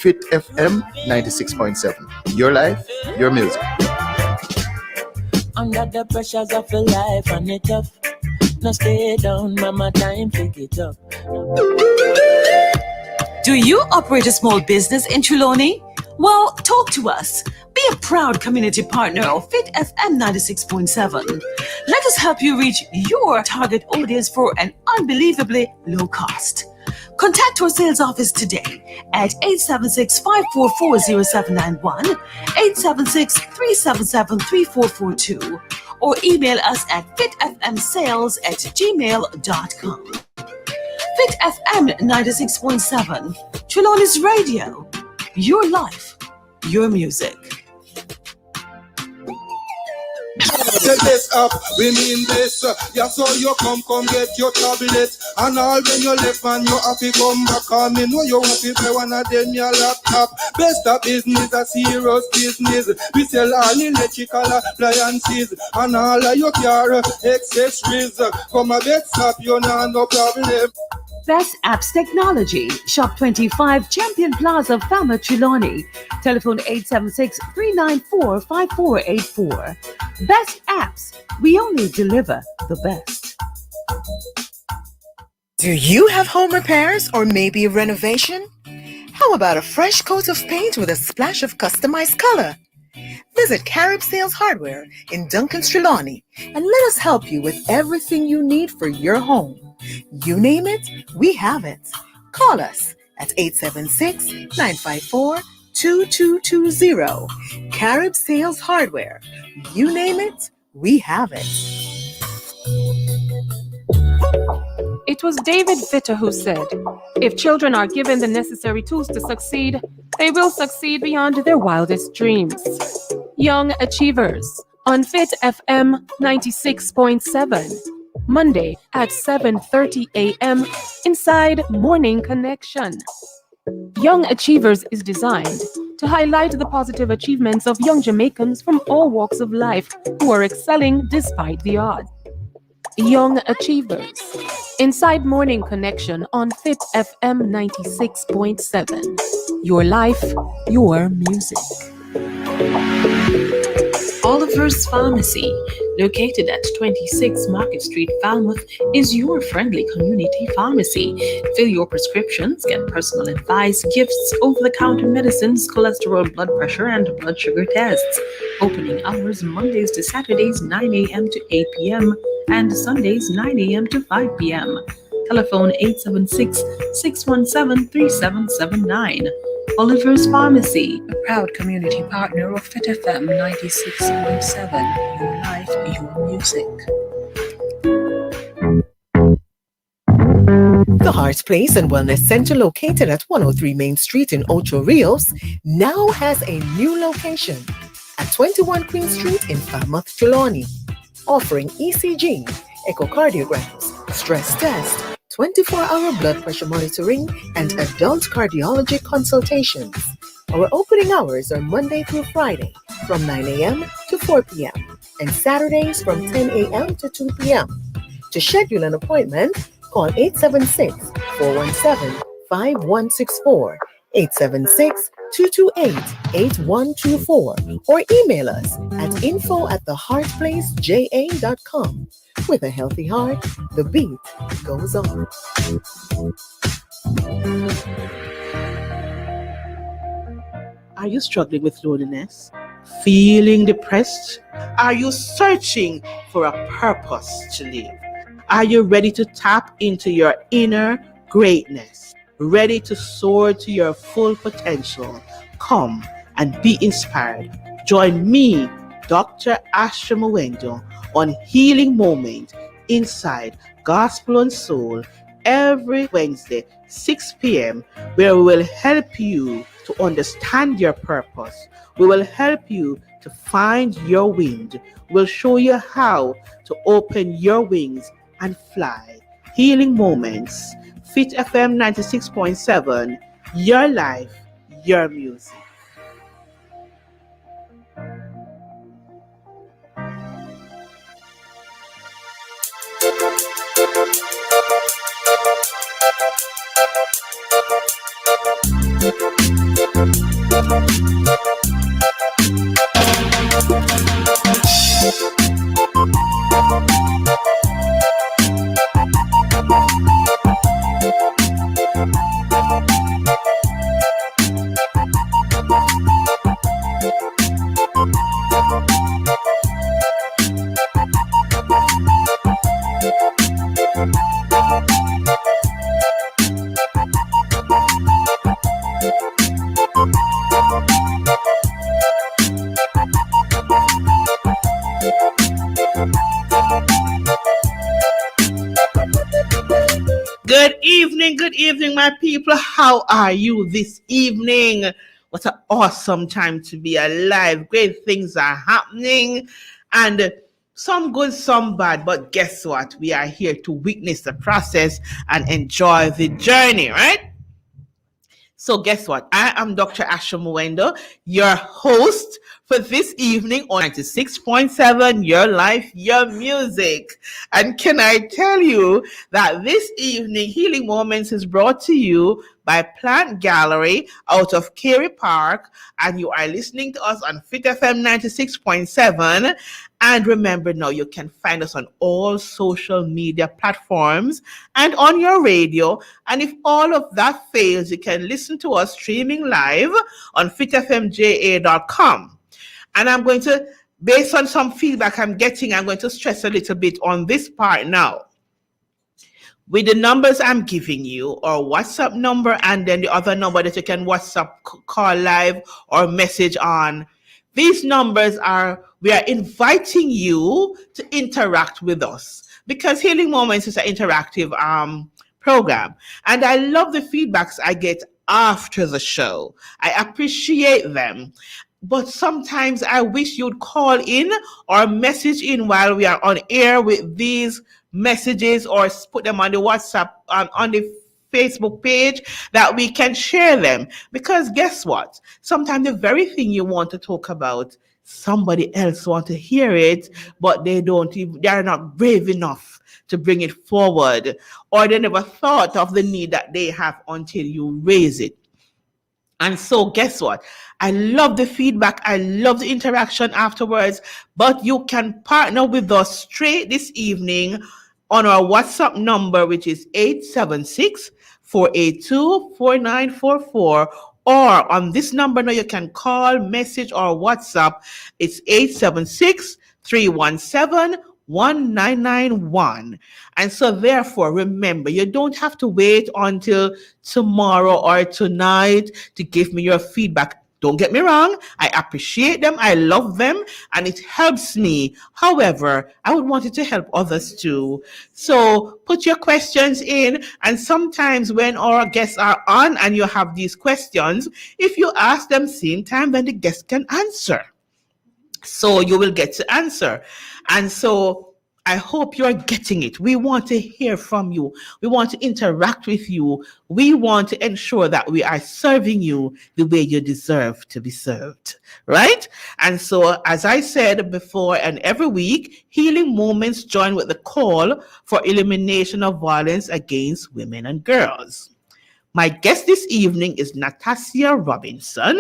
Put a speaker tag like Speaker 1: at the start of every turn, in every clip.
Speaker 1: Fit FM 96.7. Your life, your music.
Speaker 2: Under the pressures of a life and it tough. Now stay down, mama, time pick it up.
Speaker 3: Do you operate a small business in Trelawney? Well, talk to us. Be a proud community partner of Fit FM 96.7. Let us help you reach your target audience for an unbelievably low cost. Contact our sales office today at 876-544-0791, 876-377-3442, or email us at fitfmsales@gmail.com. Fit FM 96.7, Trelawney's radio. Your life, your music.
Speaker 4: Set this up, we mean this. Yeah, so you come get your tablet. And all when you left and you have to come back. And me know you have to pay one of them your laptop. Best of business, a serious business. We sell all electrical appliances. And all of your car accessories. Come a get stop, you know, no problem.
Speaker 3: Best Apps Technology, Shop 25, Champion Plaza, Falmouth, Trelawney. Telephone 876-394-5484. Best Apps, we only deliver the best.
Speaker 5: Do you have home repairs or maybe a renovation? How about a fresh coat of paint with a splash of customized color? Visit Carib Sales Hardware in Duncan's, Trelawney, and let us help you with everything you need for your home. You name it, we have it. Call us at 876-954-2220. Carib Sales Hardware. You name it, we have it.
Speaker 6: It was David Vitter who said, "If children are given the necessary tools to succeed, they will succeed beyond their wildest dreams." Young Achievers on Fit FM 96.7. Monday at 7:30 a.m. inside Morning Connection. Young Achievers is designed to highlight the positive achievements of young Jamaicans from all walks of life who are excelling despite the odds. Young Achievers, inside Morning Connection on Fit FM 96.7. Your life, your music.
Speaker 3: Oliver's Pharmacy, located at 26 Market Street, Falmouth, is your friendly community pharmacy. Fill your prescriptions, get personal advice, gifts, over-the-counter medicines, cholesterol, blood pressure, and blood sugar tests. Opening hours Mondays to Saturdays 9 a.m. to 8 p.m. and Sundays 9 a.m. to 5 p.m. Telephone 876-617-3779. Oliver's Pharmacy, a proud community partner of Fit FM 96.7. Your life, your music.
Speaker 5: The Heart Place and Wellness Center, located at 103 Main Street in Ocho Rios, now has a new location at 21 Queen Street in Falmouth, Trelawney, offering ECG, echocardiograms, stress test, 24-hour blood pressure monitoring, and adult cardiology consultations. Our opening hours are Monday through Friday from 9 a.m. to 4 p.m. and Saturdays from 10 a.m. to 2 p.m. To schedule an appointment, call 876-417-5164, 876-228-8124, or email us at info@theheartplaceja.com. With a healthy heart, the beat goes on.
Speaker 7: Are you struggling with loneliness? Feeling depressed? Are you searching for a purpose to live? Are you ready to tap into your inner greatness? Ready to soar to your full potential? Come and be inspired. Join me, Dr. Asha Mwendo, on Healing Moment inside Gospel and Soul every Wednesday, 6 p.m., where we will help you to understand your purpose. We will help you to find your wind. We'll show you how to open your wings and fly. Healing Moments, Fit FM 96.7, your life, your music. Good evening, my people. How are you this evening? What an awesome time to be alive. Great things are happening, and some good, some bad. But guess what? We are here to witness the process and enjoy the journey, right? So guess what? I am Dr. Asha Mwendo, your host for this evening on 96.7, Your Life, Your Music. And can I tell you that this evening, Healing Moments is brought to you by Plant Gallery out of Cary Park, and you are listening to us on Fit FM 96.7. And remember now, you can find us on all social media platforms and on your radio. And if all of that fails, you can listen to us streaming live on fitfmja.com. And I'm going to, based on some feedback I'm getting, I'm going to stress a little bit on this part now. With the numbers I'm giving you, or WhatsApp number, and then the other number that you can WhatsApp, call live, or message on, these numbers we are inviting you to interact with us, because Healing Moments is an interactive program. And I love the feedbacks I get after the show. I appreciate them. But sometimes I wish you'd call in or message in while we are on air with these messages, or put them on the WhatsApp, on the Facebook page, that we can share them. Because guess what? Sometimes the very thing you want to talk about, somebody else want to hear it, but they are not brave enough to bring it forward, or they never thought of the need that they have until you raise it. And so guess what? I love the feedback. I love the interaction afterwards, but you can partner with us straight this evening on our WhatsApp number, which is 876-482-4944, or on this number now you can call, message, or WhatsApp. It's 876-317-1991. And so therefore, remember, you don't have to wait until tomorrow or tonight to give me your feedback. Don't get me wrong, I appreciate them, I love them, and it helps me. However, I would want it to help others too. So put your questions in, and sometimes when our guests are on and you have these questions, if you ask them same time, then the guest can answer. So you will get to answer. And so I hope you're getting it. We want to hear from you. We want to interact with you. We want to ensure that we are serving you the way you deserve to be served, right? And so, as I said before, and every week, Healing Moments join with the call for elimination of violence against women and girls. My guest this evening is Natasha Robinson.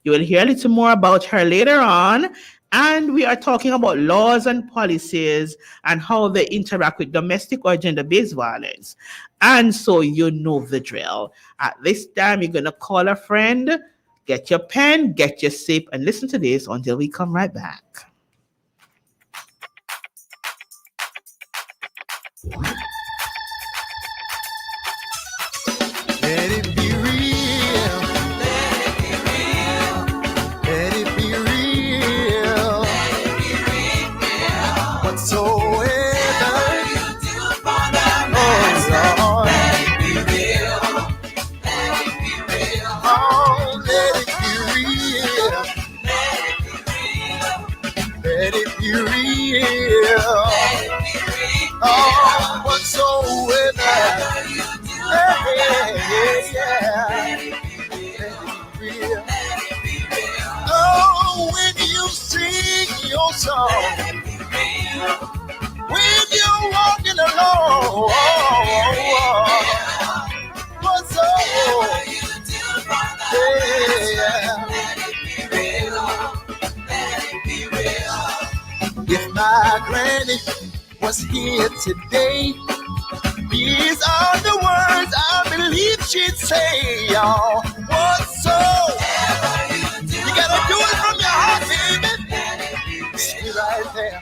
Speaker 7: You will hear a little more about her later on. And we are talking about laws and policies and how they interact with domestic or gender-based violence. And so you know the drill. At this time, you're going to call a friend, get your pen, get your sip, and listen to this until we come right back.
Speaker 1: Let it be real. Let it be real. Let it be real. Whatsoever you do for the master, let it be real. Let it be real. Oh, let it be real. Let it be real. Let it be real. Oh, whatsoever you do, oh, when you sing your song, when you're walking alone, what's up? my granny was here today. These are the words I believe she'd say, y'all. Whatsoever you gotta do it from your heart, baby. Stay right there.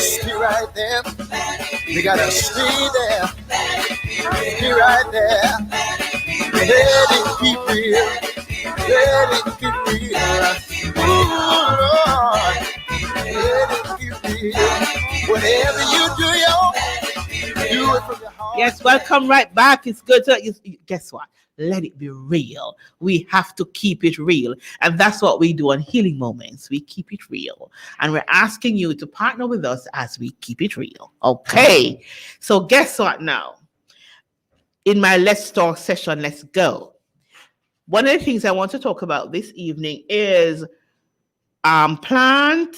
Speaker 1: Stay right there. You gotta stay there. Stay right there. Let it be real. Let it be real. Ooh, Lord. Let it be real. Whatever you do, y'all, do it from your heart.
Speaker 7: Yes, welcome right back. It's good to guess what? Let it be real. We have to keep it real. And that's what we do on Healing Moments. We keep it real. And we're asking you to partner with us as we keep it real. Okay. So guess what now? In my Let's Talk session, let's go. One of the things I want to talk about this evening is Plant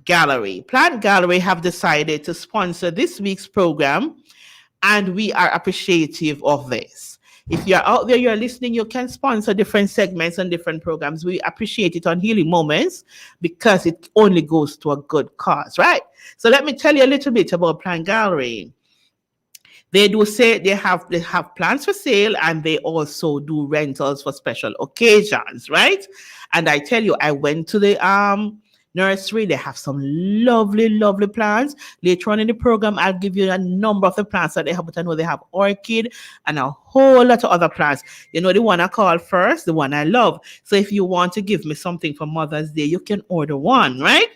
Speaker 7: Gallery. Plant Gallery have decided to sponsor this week's program, and we are appreciative of this. If you're out there, you're listening, you can sponsor different segments and different programs. We appreciate it on Healing Moments because it only goes to a good cause, right? So let me tell you a little bit about Plant Gallery. They do say they have plants for sale, and they also do rentals for special occasions, right? And I tell you, I went to the nursery. They have some lovely, lovely plants. Later on in the program, I'll give you a number of the plants that they have, but I know they have orchid and a whole lot of other plants. You know, the one I call first, the one I love. So if you want to give me something for Mother's Day, you can order one, right?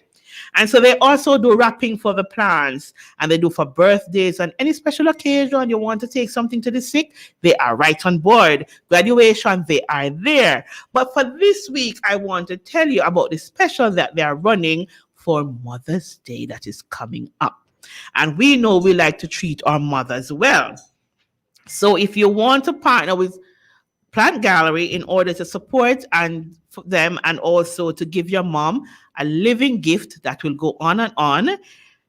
Speaker 7: And so they also do wrapping for the plants, and they do for birthdays and any special occasion you want to take something to the sick, they are right on board. Graduation, they are there. But for this week, I want to tell you about the special that they are running for Mother's Day that is coming up. And we know we like to treat our mothers well. So if you want to partner with Plant Gallery in order to support them and also to give your mom a living gift that will go on and on,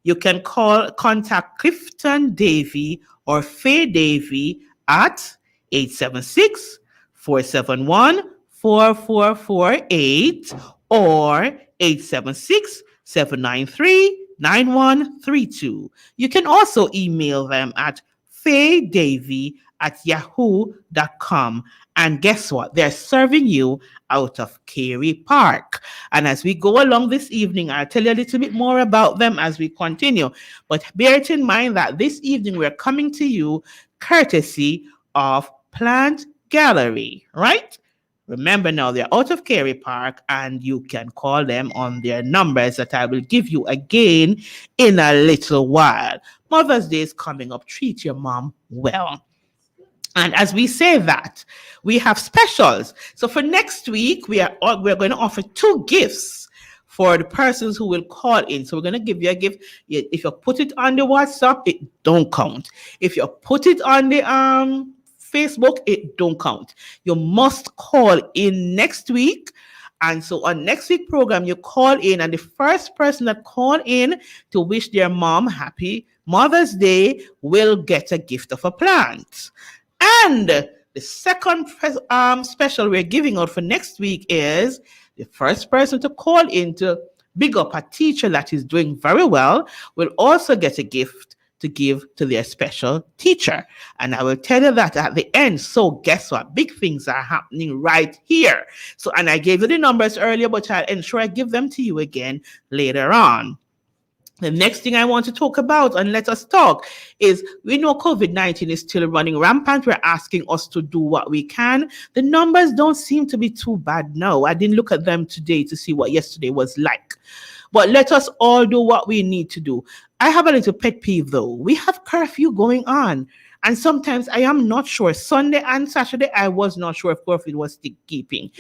Speaker 7: you can contact Clifton Davy or Faye Davy at 876-471-4448 or 876-793-9132. You can also email them at faydavy@yahoo.com. And guess what? They're serving you out of Carey Park. And as we go along this evening, I'll tell you a little bit more about them as we continue. But bear it in mind that this evening we're coming to you courtesy of Plant Gallery, right? Remember now, they're out of Carey Park, and you can call them on their numbers that I will give you again in a little while. Mother's Day is coming up. Treat your mom well. And as we say that, we have specials. So for next week, we're going to offer 2 gifts for the persons who will call in. So we're going to give you a gift. If you put it on the WhatsApp, it don't count. If you put it on the Facebook, it don't count. You must call in next week. And so on next week's program, you call in, and the first person that call in to wish their mom happy Mother's Day will get a gift of a plant. And the second special we're giving out for next week is the first person to call in to big up a teacher that is doing very well will also get a gift to give to their special teacher. And I will tell you that at the end. So guess what? Big things are happening right here. So, and I gave you the numbers earlier, but I'll ensure I give them to you again later on. The next thing I want to talk about, and let us talk, is we know COVID-19 is still running rampant. We're asking us to do what we can. The numbers don't seem to be too bad now. I didn't look at them today to see what yesterday was like. But let us all do what we need to do. I have a little pet peeve though. We have curfew going on. And sometimes I am not sure. Sunday and Saturday, I was not sure if curfew was still keeping.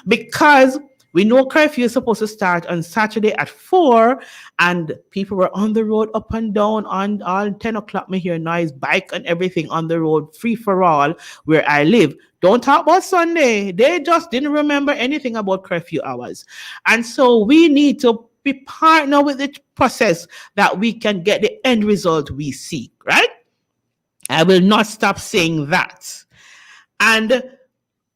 Speaker 7: Because we know curfew is supposed to start on Saturday at 4, and people were on the road up and down on all 10 o'clock. Me hear noise, bike and everything on the road, free for all where I live. Don't talk about Sunday. They just didn't remember anything about curfew hours. And so we need to be partner with the process that we can get the end result we seek, right? I will not stop saying that. And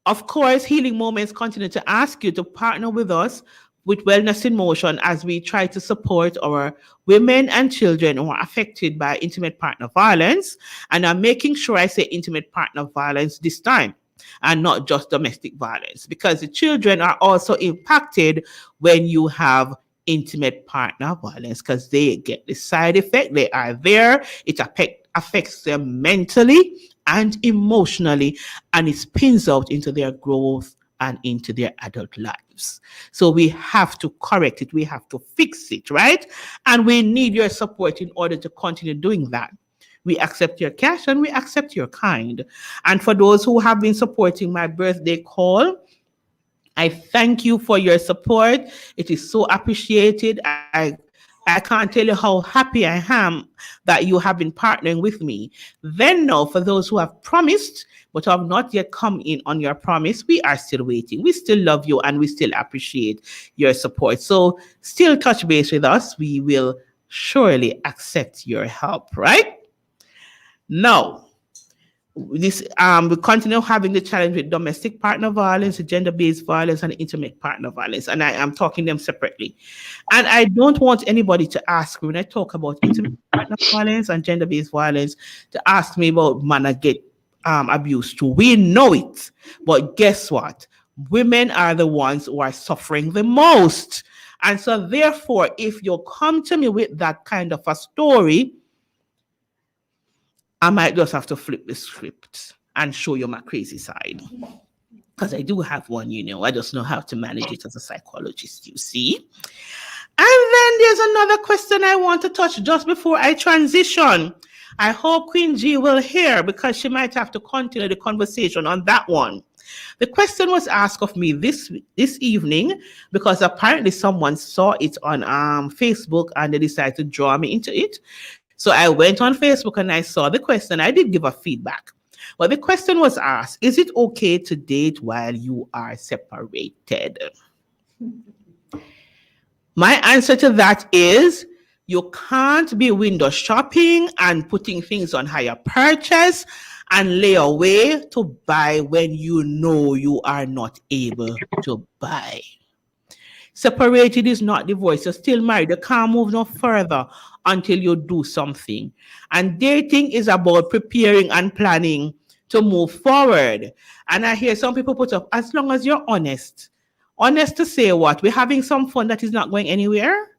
Speaker 7: of course, Healing Moments continue to ask you to partner with us with Wellness in Motion as we try to support our women and children who are affected by intimate partner violence. And I'm making sure I say intimate partner violence this time and not just domestic violence, because the children are also impacted when you have intimate partner violence, because they get the side effect. They are there. It affects them mentally and emotionally, and it spins out into their growth and into their adult lives. So we have to correct it. We have to fix it, right? And we need your support in order to continue doing that. We accept your cash and we accept your kind. And for those who have been supporting my birthday call, I thank you for your support. It is so appreciated. I can't tell you how happy I am that you have been partnering with me. Then now, for those who have promised but have not yet come in on your promise, we are still waiting. We still love you and we still appreciate your support. So still touch base with us. We will surely accept your help, right? Now, we continue having the challenge with domestic partner violence, gender-based violence, and intimate partner violence, and I am talking them separately. And I don't want anybody to ask me when I talk about intimate partner violence and gender-based violence to ask me about man get abused too. We know it, but guess what? Women are the ones who are suffering the most, and so therefore, if you come to me with that kind of a story, I might just have to flip the script and show you my crazy side. Because I do have one, I just know how to manage it as a psychologist, you see. And then there's another question I want to touch just before I transition. I hope Queen G will hear, because she might have to continue the conversation on that one. The question was asked of me this evening because apparently someone saw it on Facebook and they decided to draw me into it. So I went on Facebook and I saw the question. I did give a feedback. But the question was asked, is it okay to date while you are separated? My answer to that is, you can't be window shopping and putting things on higher purchase and lay away to buy when you know you are not able to buy. Separated is not divorce. You're still married. You can't move no further until you do something. And dating is about preparing and planning to move forward. And I hear some people put up, as long as you're honest. Honest to say what? We're having some fun that is not going anywhere.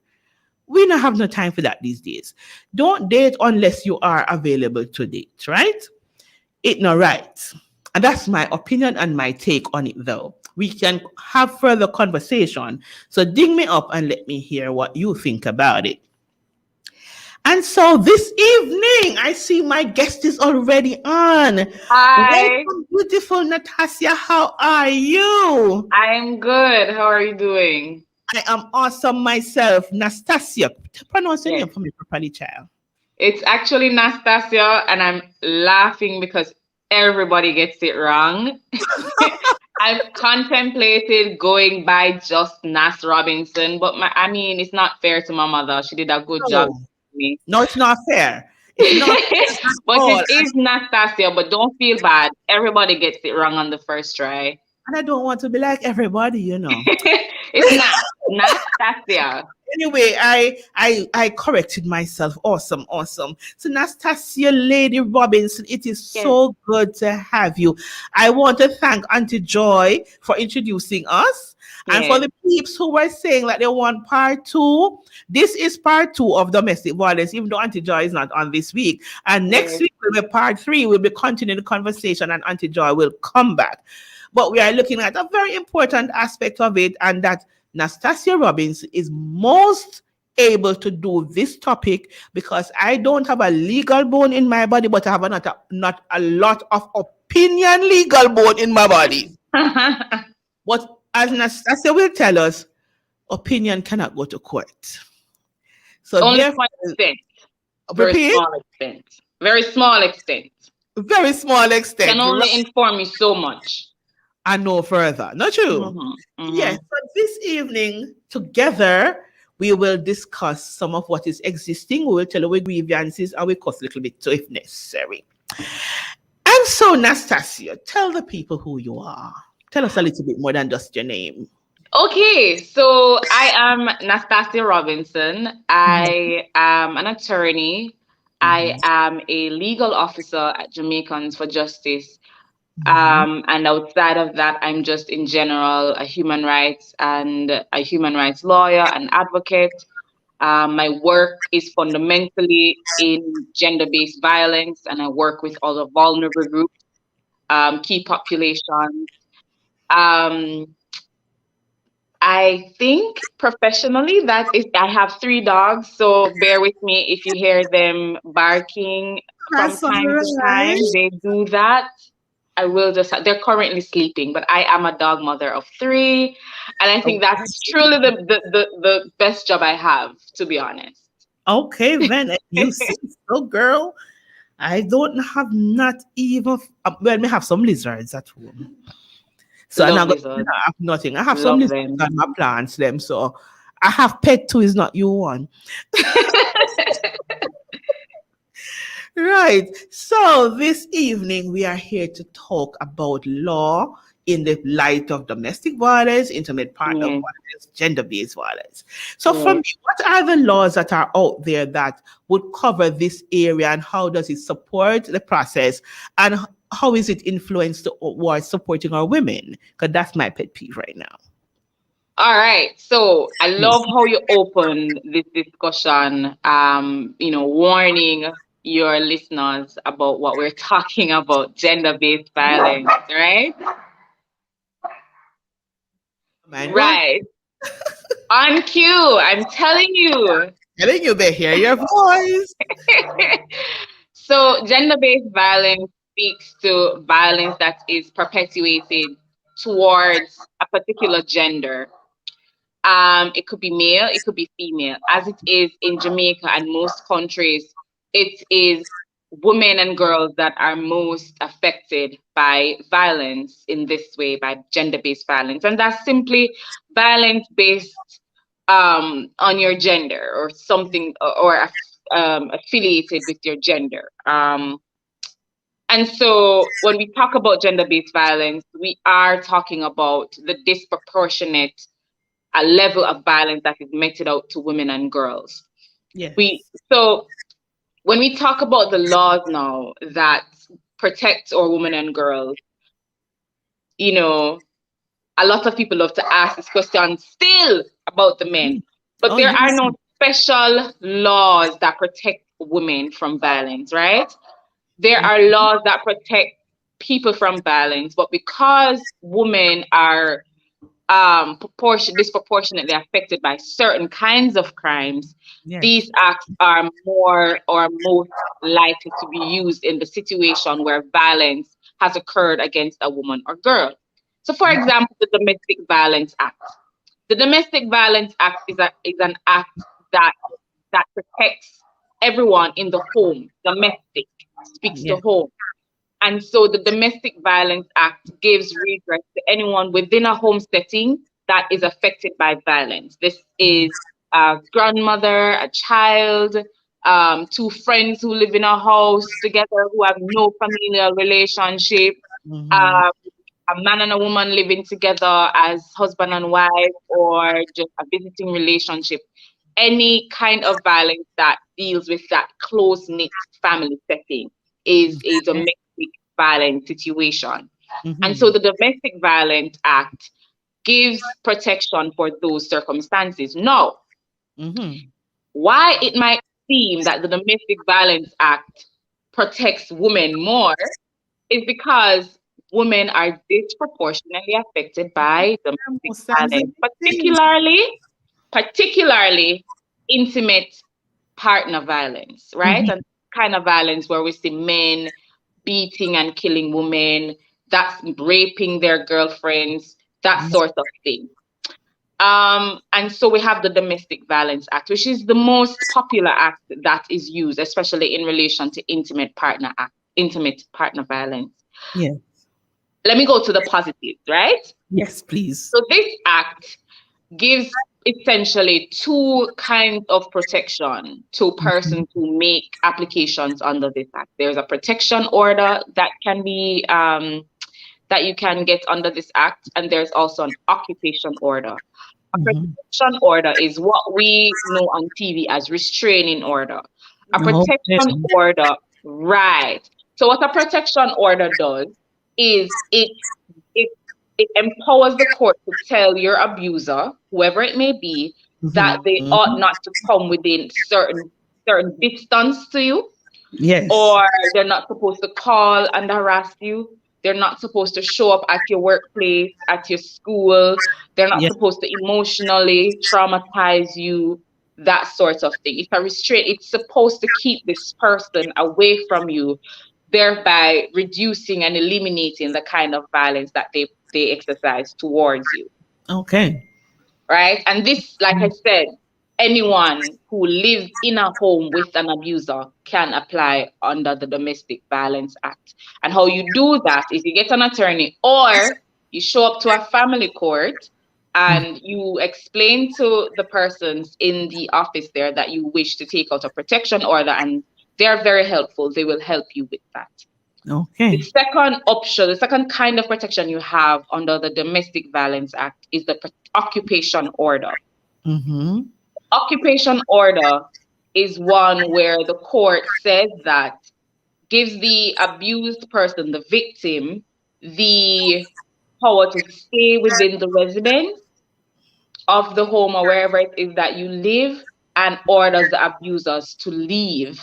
Speaker 7: We don't have no time for that these days. Don't date unless you are available to date, right? It's not right. And that's my opinion and my take on it, though. We can have further conversation. So ding me up and let me hear what you think about it. And so this evening, I see my guest is already on.
Speaker 8: Hi.
Speaker 7: Welcome, beautiful Natasha. How are you?
Speaker 8: I'm good. How are you doing?
Speaker 7: I am awesome myself. Nastasia, pronounce your
Speaker 8: Yes.
Speaker 7: name for me properly, child.
Speaker 8: It's actually Nastasia, and I'm laughing because everybody gets it wrong. I've contemplated going by just Nas Robinson, but it's not fair to my mother. She did a good job with me.
Speaker 7: No, it's not fair. It's not fair at
Speaker 8: But
Speaker 7: all.
Speaker 8: it is Nastasia, but don't feel bad. Everybody gets it wrong on the first try.
Speaker 7: And I don't want to be like everybody,
Speaker 8: It's not Nastasia.
Speaker 7: Anyway, I corrected myself. Awesome. So Nastasia Lady Robinson, it is so good to have you. I want to thank Auntie Joy for introducing us. And for the peeps who were saying that they want part 2, this is part 2 of domestic violence, even though Auntie Joy is not on this week. And next week will be part 3. We'll be continuing the conversation and Auntie Joy will come back. But we are looking at a very important aspect of it, and that Nastasia Robinson is most able to do this topic because I don't have a legal bone in my body, but I have not a lot of opinion legal bone in my body. But as Nastasia will tell us, opinion cannot go to court. So
Speaker 8: only to an extent. Very small extent. Very small extent.
Speaker 7: Very small extent.
Speaker 8: Can only inform you so much.
Speaker 7: And no further. Not true?
Speaker 8: Mm-hmm.
Speaker 7: Yes. So this evening, together, we will discuss some of what is existing. We will tell you our grievances and we cuss a little bit too if necessary. And so, Nastasia, tell the people who you are. Tell us a little bit more than just your name.
Speaker 8: Okay, so I am Nastasia Robinson. I am an attorney. I am a legal officer at Jamaicans for Justice. And outside of that, I'm just in general a human rights lawyer and advocate. My work is fundamentally in gender-based violence, and I work with other vulnerable groups, key populations. Um, I think professionally that is, I have 3 dogs, so bear with me if you hear them barking from
Speaker 7: That's all
Speaker 8: time to
Speaker 7: right.
Speaker 8: time. They do that. I will just, they're currently sleeping, but I am a dog mother of 3. And I think that's truly the best job I have, to be honest.
Speaker 7: Okay, then you see, so girl, I don't have not even. Well, me have some lizards at home, so I'm
Speaker 8: Love
Speaker 7: not gonna
Speaker 8: lizards.
Speaker 7: have nothing. I have some
Speaker 8: Love
Speaker 7: lizards
Speaker 8: them.
Speaker 7: on my plants, them. So I have pet too. Is not you one, right? So this evening we are here to talk about law in the light of domestic violence, intimate partner
Speaker 8: Yeah,
Speaker 7: violence, gender-based violence. So,
Speaker 8: yeah.
Speaker 7: from you, what are the laws that are out there that would cover this area, and how does it support the process, and how is it influenced towards supporting our women? Because that's my pet peeve right now.
Speaker 8: All right. So I
Speaker 7: Yes.
Speaker 8: love how you opened this discussion, warning your listeners about what we're talking about, gender-based violence, right?
Speaker 7: Man, what?
Speaker 8: Right. On cue, I'm telling you.
Speaker 7: Telling you they hear your voice.
Speaker 8: So gender-based violence speaks to violence that is perpetuated towards a particular gender. It could be male, it could be female. As it is in Jamaica and most countries, it is women and girls that are most affected by violence in this way, by gender-based violence. And that's simply violence based on your gender or something or affiliated with your gender. And so when we talk about gender-based violence, we are talking about the disproportionate a level of violence that is meted out to women and girls. We
Speaker 7: Yes.
Speaker 8: so when we talk about the laws now that protect our women and girls, you know, a lot of people love to ask this question still about the men, but
Speaker 7: Oh
Speaker 8: there are
Speaker 7: yes.
Speaker 8: no special laws that protect women from violence, right? There are laws that protect people from violence, but because women are disproportionately affected by certain kinds of crimes, these
Speaker 7: Yes.
Speaker 8: acts are more or most likely to be used in the situation where violence has occurred against a woman or girl. So, for example, the Domestic Violence Act. The Domestic Violence Act is an act that protects everyone in the home. Domestic speaks to
Speaker 7: Yes.
Speaker 8: home. And so the Domestic Violence Act gives redress to anyone within a home setting that is affected by violence. This is a grandmother, a child, 2 friends who live in a house together who have no familial relationship,
Speaker 7: Mm-hmm.
Speaker 8: um, a man and a woman living together as husband and wife, or just a visiting relationship. Any kind of violence that deals with that close knit family setting is a domestic violence situation. And so
Speaker 7: Mm-hmm.
Speaker 8: the Domestic Violence Act gives protection for those circumstances. Now,
Speaker 7: Mm-hmm.
Speaker 8: why it might seem that the Domestic Violence Act protects women more is because women are disproportionately affected by domestic
Speaker 7: Most times
Speaker 8: violence,
Speaker 7: everything.
Speaker 8: particularly intimate partner violence, right?
Speaker 7: Mm-hmm.
Speaker 8: And kind of violence where we see men beating and killing women, that's raping their girlfriends, that sort of thing. And so we have the Domestic Violence Act, which is the most popular act that is used, especially in relation to intimate partner violence.
Speaker 7: Yeah.
Speaker 8: Let me go to the positives, right?
Speaker 7: Yes, please.
Speaker 8: So this act gives essentially 2 kinds of protection to persons who make applications under this act. There's a protection order that can be that you can get under this act, and there's also an occupation order. A protection order is what we know on TV as restraining order. A protection order, right. So what a protection order does is it empowers the court to tell your abuser, whoever it may be, that they ought not to come within certain distance to you.
Speaker 7: Yes.
Speaker 8: Or they're not supposed to call and harass you. They're not supposed to show up at your workplace, at your school. They're not supposed to emotionally traumatize you, that sort of thing. It's a restraint. It's supposed to keep this person away from you, thereby reducing and eliminating the kind of violence that they exercise towards you.
Speaker 7: Okay.
Speaker 8: Right? And this, like I said, anyone who lives in a home with an abuser can apply under the Domestic Violence Act. And how you do that is you get an attorney, or you show up to a family court and you explain to the persons in the office there that you wish to take out a protection order, and they're very helpful. They will help you with that.
Speaker 7: Okay.
Speaker 8: The second option, the second kind of protection you have under the Domestic Violence Act is the occupation order. Occupation order is one where the court says that gives the abused person, the victim, the power to stay within the residence of the home or wherever it is that you live, and orders the abusers to leave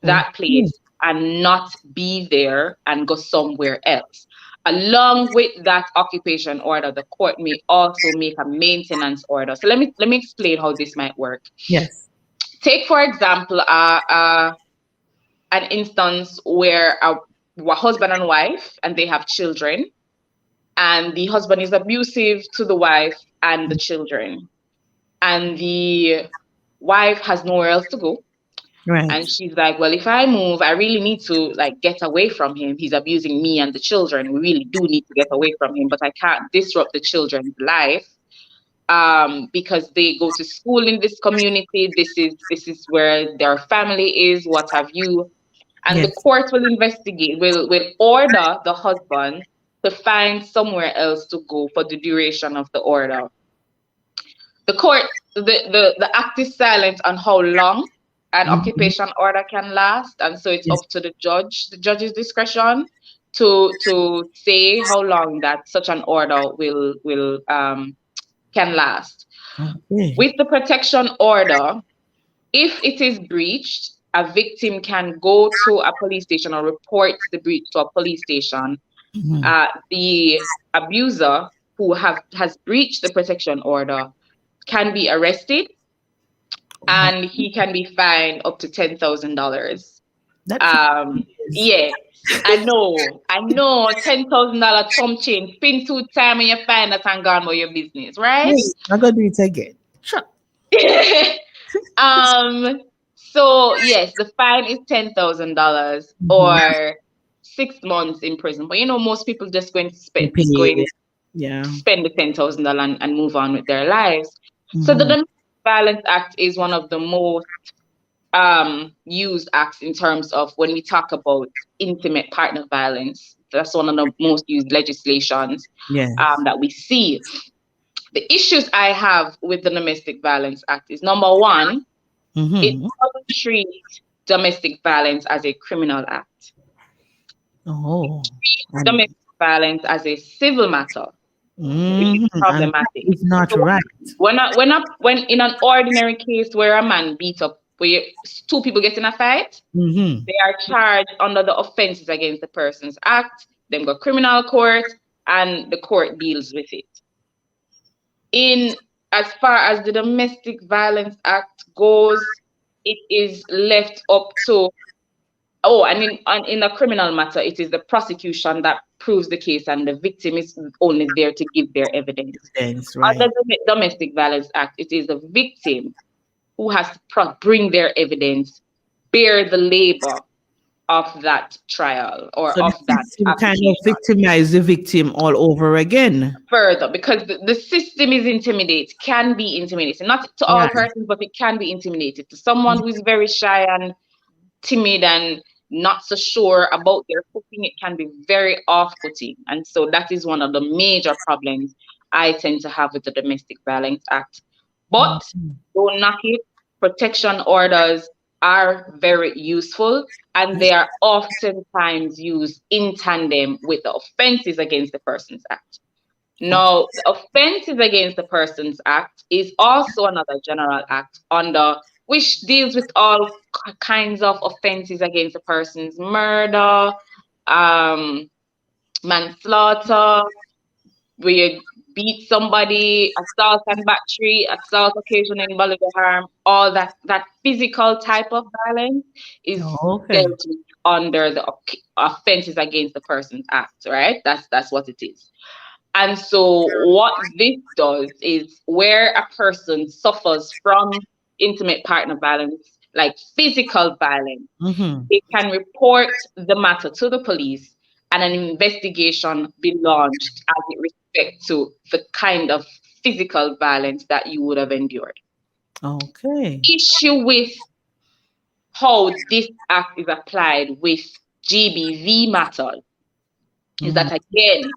Speaker 8: that place and not be there and go somewhere else. Along with that occupation order, the court may also make a maintenance order. So let me explain how this might work.
Speaker 7: Yes.
Speaker 8: Take, for example, an instance where a husband and wife, and they have children, and the husband is abusive to the wife and the children, and the wife has nowhere else to go.
Speaker 7: Right.
Speaker 8: And she's like, well, if I move, I really need to get away from him. He's abusing me and the children. We really do need to get away from him, but I can't disrupt the children's life because they go to school in this community. This is where their family is, what have you. And the court will investigate, will order the husband to find somewhere else to go for the duration of the order. The court, the act is silent on how long an occupation order can last, and so it's up to the judge's discretion to say how long that such an order will can last. With the protection order, if it is breached, a victim can go to a police station or report the breach to a police station. The abuser who has breached the protection order can be arrested, and he can be fined up to $10,000. Yes, I know, $10,000 chump change, pin 2 times and you find that and gone about your business, right?
Speaker 7: I'm gonna do it again. Sure.
Speaker 8: So yes, the fine is $10,000 or 6 months in prison. But most people just going to spend the $10,000 and move on with their lives. So the Domestic Violence Act is one of the most used acts in terms of when we talk about intimate partner violence. That's one of the most used legislations that we see. The issues I have with the Domestic Violence Act is, number one, it doesn't treat domestic violence as a criminal act. It treats domestic violence as a civil matter, which is problematic.
Speaker 7: It's not right.
Speaker 8: When in an ordinary case where a man beat up, where 2 people get in a fight, they are charged under the Offenses Against the Persons Act, then go criminal court, and the court deals with it. As far as the Domestic Violence Act goes, it is left up to, and in a criminal matter, it is the prosecution that proves the case, and the victim is only there to give their evidence.
Speaker 7: Right.
Speaker 8: Under the Domestic Violence Act, it is the victim who has to bring their evidence, bear the labor of that trial or of that
Speaker 7: kind of victimize the victim all over again.
Speaker 8: Further, because the system is intimidating, can be intimidating, not to all persons, but it can be intimidated. To someone who is very shy and timid and not so sure about their cooking, it can be very off-putting. And so that is one of the major problems I tend to have with the Domestic Violence Act. But don't knock it. Protection orders are very useful, and they are oftentimes used in tandem with the Offences Against the Persons Act. Now, the Offences Against the Persons Act is also another general act under which deals with all kinds of offences against the persons: murder, manslaughter, where you beat somebody, assault and battery, assault occasioning bodily harm, all that physical type of violence is dealt with under the Offences Against the Persons Act, right? That's what it is. And so what this does is where a person suffers from intimate partner violence, like physical violence, they can report the matter to the police and an investigation be launched as it respects to the kind of physical violence that you would have endured. Issue with how this act is applied with GBV matters is that, again,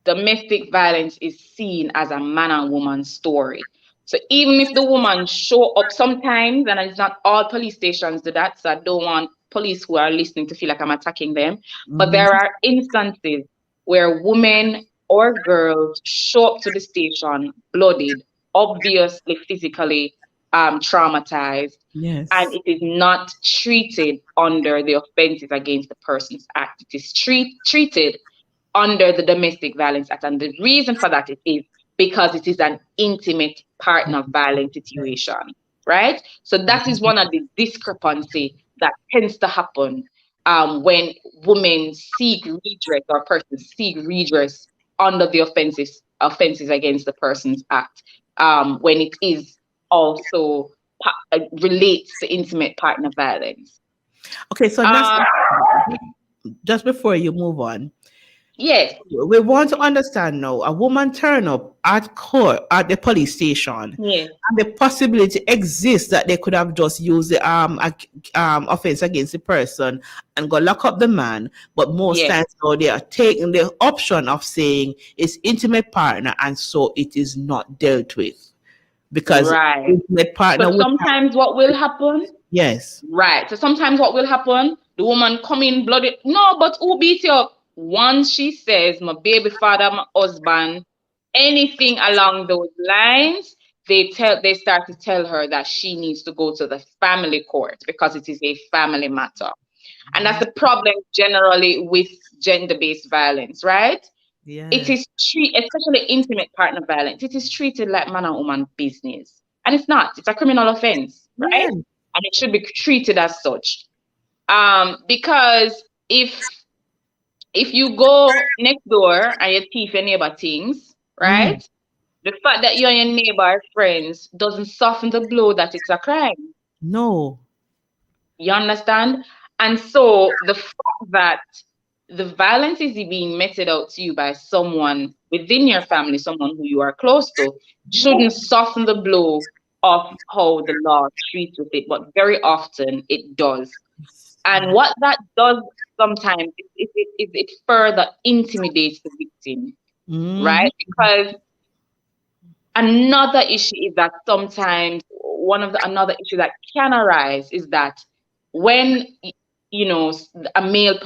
Speaker 8: domestic violence is seen as a man and woman story. So even if the woman show up sometimes, and it's not all police stations do that, so I don't want police who are listening to feel like I'm attacking them, but there are instances where women or girls show up to the station bloodied, obviously physically traumatized, and it is not treated under the Offences Against the Persons Act. It is treated under the Domestic Violence Act. And the reason for that is because it is an intimate partner violence situation, right? So that is one of the discrepancy that tends to happen when women seek redress or persons seek redress under the Offences Against the Persons Act, when it is also relates to intimate partner violence.
Speaker 7: Okay, so that's just before you move on.
Speaker 8: Yes.
Speaker 7: We want to understand now, a woman turn up at court at the police station.
Speaker 8: Yes.
Speaker 7: And the possibility exists that they could have just used the offense against the person and go lock up the man. But most times now they are taking the option of saying it's intimate partner, and so it is not dealt with. Because intimate partner.
Speaker 8: But sometimes what will happen?
Speaker 7: Yes.
Speaker 8: Right. So sometimes what will happen? The woman come in bloody. No, but who beat you up? Once she says, my baby father, my husband, anything along those lines, they start to tell her that she needs to go to the family court because it is a family matter. And that's the problem generally with gender-based violence, right?
Speaker 7: Yeah.
Speaker 8: It is especially intimate partner violence, it is treated like man and woman business. And it's not. It's a criminal offense, right? And it should be treated as such. Because if you go next door and you thief your neighbor things, right? The fact that you and your neighbor are friends doesn't soften the blow that it's a crime.
Speaker 7: No.
Speaker 8: You understand? And so the fact that the violence is being meted out to you by someone within your family, someone who you are close to, shouldn't soften the blow of how the law treats with it. But very often it does. And what that does sometimes is it further intimidates the victim, right? Because another issue is that sometimes another issue that can arise is that when, a male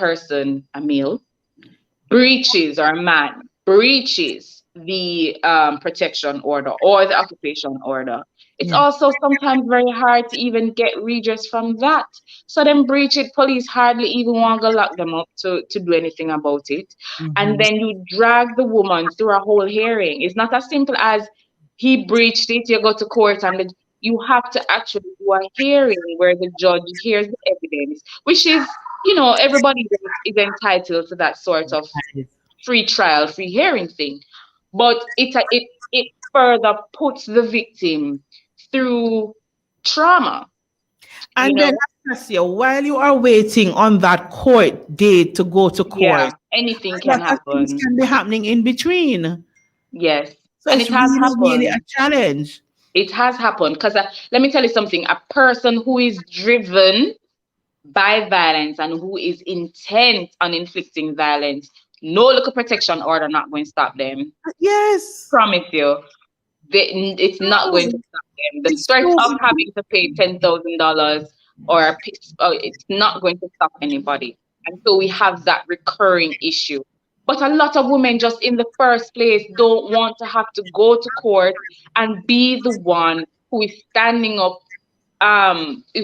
Speaker 8: breaches, or a man breaches the protection order or the occupation order, it's also sometimes very hard to even get redress from that. So then breach it, police hardly even want to lock them up to do anything about it. And then you drag the woman through a whole hearing. It's not as simple as he breached it, you go to court, and you have to actually do a hearing where the judge hears the evidence, which is, everybody is entitled to that sort of free trial, free hearing thing. But it further puts the victim through trauma.
Speaker 7: And then, while you are waiting on that court date to go to court,
Speaker 8: anything can happen.
Speaker 7: Things can be happening in between.
Speaker 8: Yes.
Speaker 7: So and it has happened. Really a challenge.
Speaker 8: It has happened because let me tell you something. A person who is driven by violence and who is intent on inflicting violence, no local protection order not going to stop them.
Speaker 7: Yes.
Speaker 8: Promise you, it's not going to stop them. The
Speaker 7: It's
Speaker 8: threat
Speaker 7: so
Speaker 8: of having to pay $10,000 or it's not going to stop anybody. And so we have that recurring issue. But a lot of women just in the first place don't want to have to go to court and be the one who is standing up
Speaker 7: to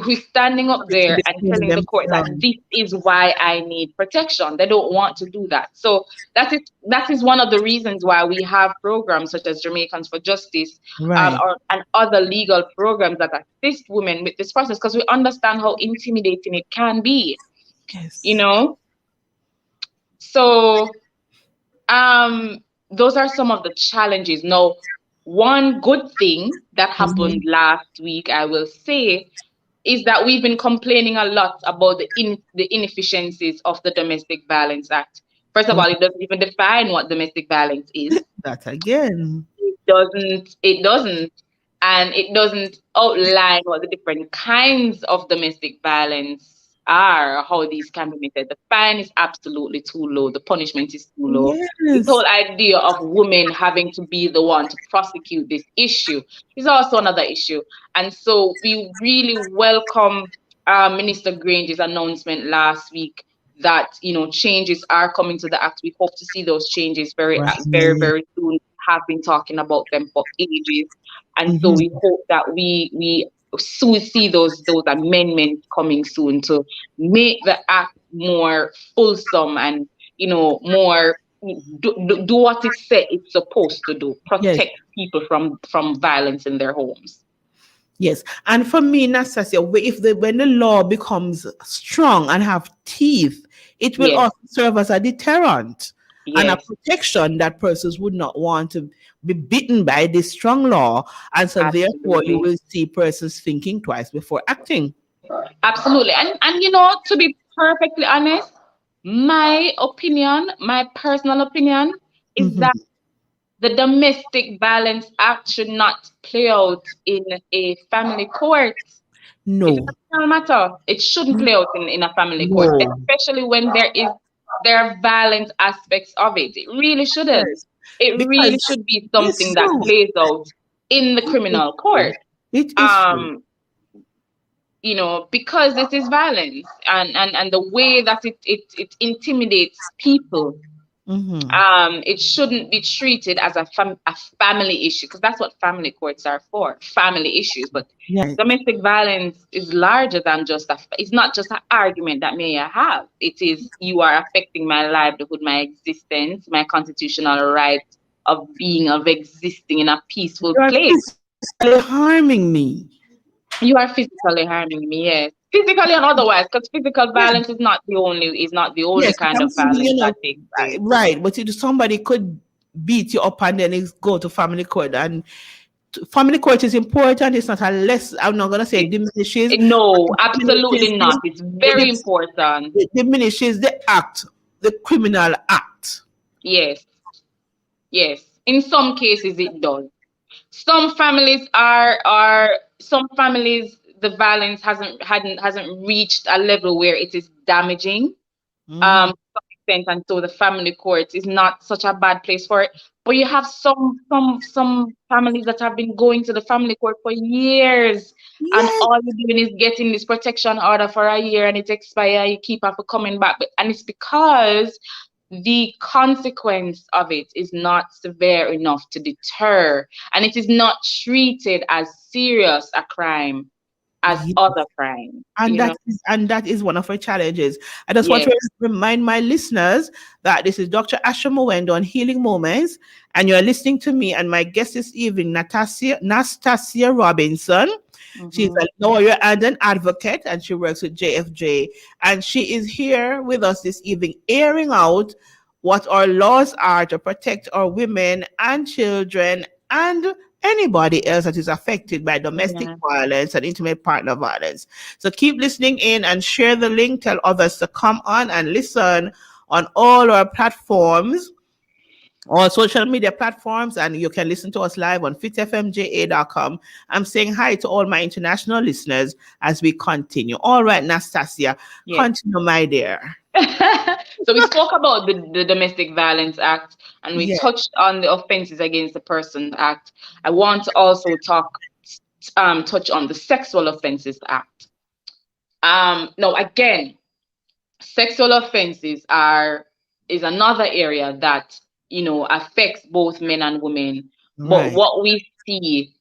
Speaker 8: there and
Speaker 7: defend
Speaker 8: telling the court that
Speaker 7: themselves.
Speaker 8: this is why I need protection. They don't want to do that. So that is one of the reasons why we have programs such as Jamaicans for Justice,
Speaker 7: Right.
Speaker 8: and other legal programs that assist women with this process, because we understand how intimidating it can be.
Speaker 7: Yes.
Speaker 8: So those are some of the challenges. Now, one good thing that happened last week, I will say, is that we've been complaining a lot about the inefficiencies of the Domestic Violence Act. First of all, it doesn't even define what domestic violence is.
Speaker 7: That again.
Speaker 8: It doesn't, and it doesn't outline what the different kinds of domestic violence are, how these can be meted. The fine is absolutely too low. The punishment is too low. This
Speaker 7: Yes.
Speaker 8: whole idea of women having to be the one to prosecute this issue is also another issue. And so we really welcome Minister Grange's announcement last week that changes are coming to the act. We hope to see those changes very,
Speaker 7: Right.
Speaker 8: very, very soon. Have been talking about them for ages, and so we hope that we soon see those amendments coming soon to make the act more fulsome and more do what it said it's supposed to do:
Speaker 7: Yes.
Speaker 8: protect people from violence in their homes.
Speaker 7: Yes. And for me, Nastasia, when the law becomes strong and have teeth, it will
Speaker 8: Yes.
Speaker 7: also serve as a deterrent and a
Speaker 8: Yes,
Speaker 7: protection that persons would not want to be bitten by this strong law. And so therefore you
Speaker 8: absolutely.
Speaker 7: will see persons thinking twice before acting.
Speaker 8: Absolutely. And to be perfectly honest, my personal opinion is
Speaker 7: Mhm.
Speaker 8: that the Domestic Violence Act should not play out in a family court. It is
Speaker 7: No.
Speaker 8: a personal matter. It shouldn't play out in a family court,
Speaker 7: No.
Speaker 8: especially when there are violent aspects of it. It really shouldn't.
Speaker 7: Yes.
Speaker 8: It really
Speaker 7: Because
Speaker 8: should be
Speaker 7: it's
Speaker 8: something that
Speaker 7: true.
Speaker 8: plays out in the
Speaker 7: It's
Speaker 8: criminal
Speaker 7: true.
Speaker 8: court.
Speaker 7: It is true.
Speaker 8: Because this is violence, and the way that it intimidates people,
Speaker 7: Mhm.
Speaker 8: it shouldn't be treated as a family issue, because that's what family courts are for, family issues. But
Speaker 7: Yeah.
Speaker 8: domestic violence is larger than it's not just an argument that may I have. It is, you are affecting my livelihood, my existence, my constitutional right of existing in a peaceful
Speaker 7: You are
Speaker 8: place.
Speaker 7: physically harming me.
Speaker 8: You are physically harming me, yes. Physically and otherwise, because physical
Speaker 7: Yeah.
Speaker 8: violence is not the only
Speaker 7: Yes,
Speaker 8: kind
Speaker 7: I'm
Speaker 8: of
Speaker 7: saying,
Speaker 8: violence that takes place.
Speaker 7: right. But somebody could beat you up and then go to family court. And family court is important. It's not I'm not going to say it diminishes, but
Speaker 8: No,
Speaker 7: it
Speaker 8: absolutely not. It's very
Speaker 7: it,
Speaker 8: important.
Speaker 7: it diminishes the act, the criminal act.
Speaker 8: Yes, yes. In some cases, it does. Some families, the violence hasn't reached a level where it is damaging,
Speaker 7: Mhm.
Speaker 8: to some extent, and so the family court is not such a bad place for it. But you have some families that have been going to the family court for years, and
Speaker 7: Yes,
Speaker 8: all you're doing is getting this protection order for a year, and it expires. You keep after coming back, and it's because the consequence of it is not severe enough to deter, and it is not treated as serious a crime as
Speaker 7: yes.
Speaker 8: other crimes.
Speaker 7: And that is one of our challenges. I just want
Speaker 8: Yes.
Speaker 7: to remind my listeners that this is Dr. Asha Mwendo on Healing Moments, and you're listening to me and my guest this evening, Nastasia Robinson. She's
Speaker 8: Mhm.
Speaker 7: a lawyer and an advocate, and she works with JFJ. And she is here with us this evening, airing out what our laws are to protect our women and children and anybody else that is affected by domestic
Speaker 8: Yeah.
Speaker 7: violence and intimate partner violence. So keep listening in and share the link. Tell others to come on and listen on all our platforms. all social media platforms, and you can listen to us live on fitfmja.com. I'm saying hi to all my international listeners as we continue. All right, Nastasia,
Speaker 8: Yes.
Speaker 7: continue, my dear.
Speaker 8: So we spoke about the Domestic Violence Act, and we
Speaker 7: Yeah,
Speaker 8: touched on the Offenses Against the Person Act. I want to also touch on the Sexual Offences Act. Now again, sexual offenses is another area that affects both men and women. But
Speaker 7: right.
Speaker 8: what we see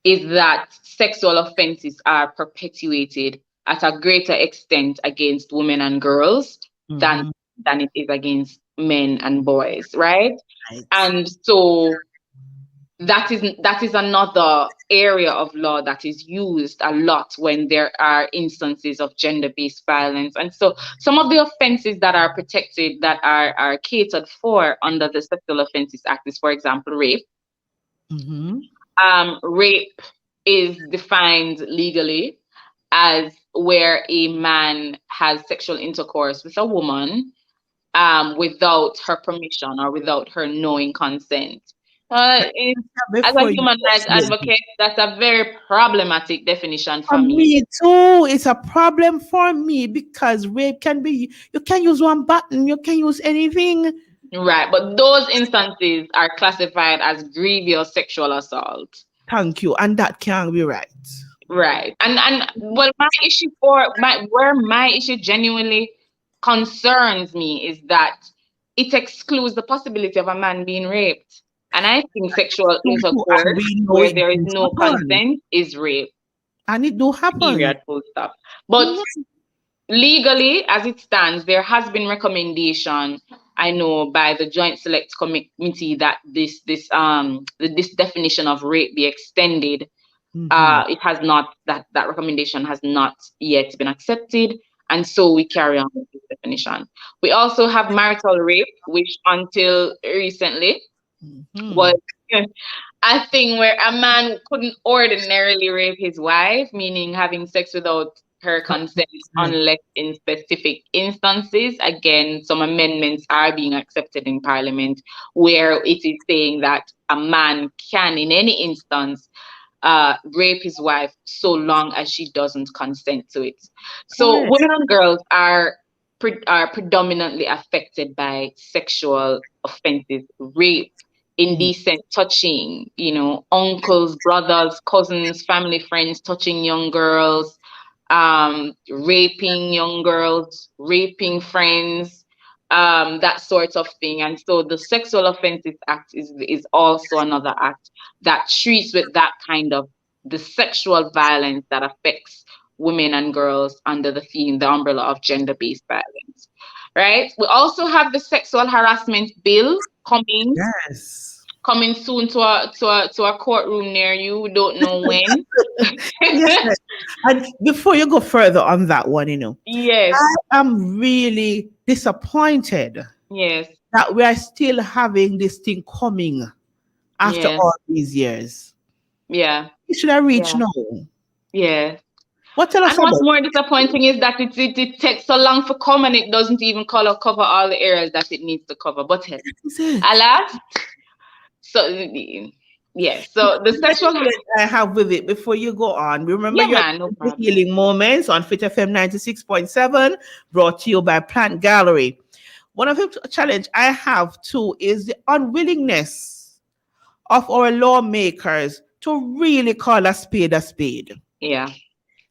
Speaker 8: is that sexual offenses are perpetuated at a greater extent against women and girls than
Speaker 7: Mhm.
Speaker 8: than it is against men and boys, right?
Speaker 7: Right.
Speaker 8: And so that is another area of law that is used a lot when there are instances of gender-based violence. And so some of the offenses that are protected, that are catered for under the Sexual Offences Act, is, for example, rape.
Speaker 7: Mm-hmm.
Speaker 8: Rape is defined legally as where a man has sexual intercourse with a woman without her permission or without her knowing consent. As a
Speaker 7: Before you
Speaker 8: human rights
Speaker 7: go,
Speaker 8: advocate, that's a very problematic definition
Speaker 7: for
Speaker 8: for me.
Speaker 7: me too, it's a problem for me because rape can be, you can use one button, you can use anything.
Speaker 8: Right, but those instances are classified as grievous sexual assault.
Speaker 7: Thank you. And that can be right.
Speaker 8: Right. And well, my issue genuinely concerns me is that it excludes the possibility of a man being raped. And I think sexual
Speaker 7: And
Speaker 8: intercourse
Speaker 7: we know
Speaker 8: where
Speaker 7: it
Speaker 8: there is
Speaker 7: do
Speaker 8: no
Speaker 7: happen.
Speaker 8: consent is rape.
Speaker 7: And it do happen.
Speaker 8: Period. Full stop. But legally, as it stands, there has been recommendation, I know, by the Joint Select Committee that this definition of rape be extended.
Speaker 7: Mm-hmm.
Speaker 8: It has not, that recommendation has not yet been accepted, and so we carry on with this definition. We also have marital rape, which until recently
Speaker 7: Mm-hmm.
Speaker 8: was a thing where a man couldn't ordinarily rape his wife, meaning having sex without her consent, unless in specific instances. Again, some amendments are being accepted in Parliament where it is saying that a man can, in any instance, rape his wife so long as she doesn't consent to it. So
Speaker 7: Correct.
Speaker 8: women and girls are predominantly affected by sexual offenses, rape,
Speaker 7: Yeah.
Speaker 8: indecent touching, uncles, brothers, cousins, family, friends touching young girls, raping young girls, raping friends, that sort of thing. And so the Sexual Offences Act is also another act that treats with that kind of the sexual violence that affects women and girls under the umbrella of gender-based violence. Right? We also have the Sexual Harassment Bill
Speaker 7: Yes.
Speaker 8: coming soon to a courtroom near you. We don't know when.
Speaker 7: Yes. And before you go further on that one,
Speaker 8: Yes,
Speaker 7: I'm really disappointed
Speaker 8: yes,
Speaker 7: that we are still having this thing coming after
Speaker 8: yeah,
Speaker 7: all these years.
Speaker 8: yeah,
Speaker 7: It should have reached
Speaker 8: yeah,
Speaker 7: now.
Speaker 8: yeah.
Speaker 7: What tell us
Speaker 8: And what's
Speaker 7: about
Speaker 8: more disappointing is that it takes so long for come and it doesn't even cover all the areas that it needs to cover. But hey,
Speaker 7: it?
Speaker 8: alas, so yes. So the
Speaker 7: That's
Speaker 8: sexual,
Speaker 7: what I have with it before you go on. Remember
Speaker 8: yeah,
Speaker 7: your
Speaker 8: man, no problem.
Speaker 7: healing moments on Fit FM 96.7, brought to you by Plant Gallery. One of the challenge I have too is the unwillingness of our lawmakers to really call a spade a spade.
Speaker 8: Yeah,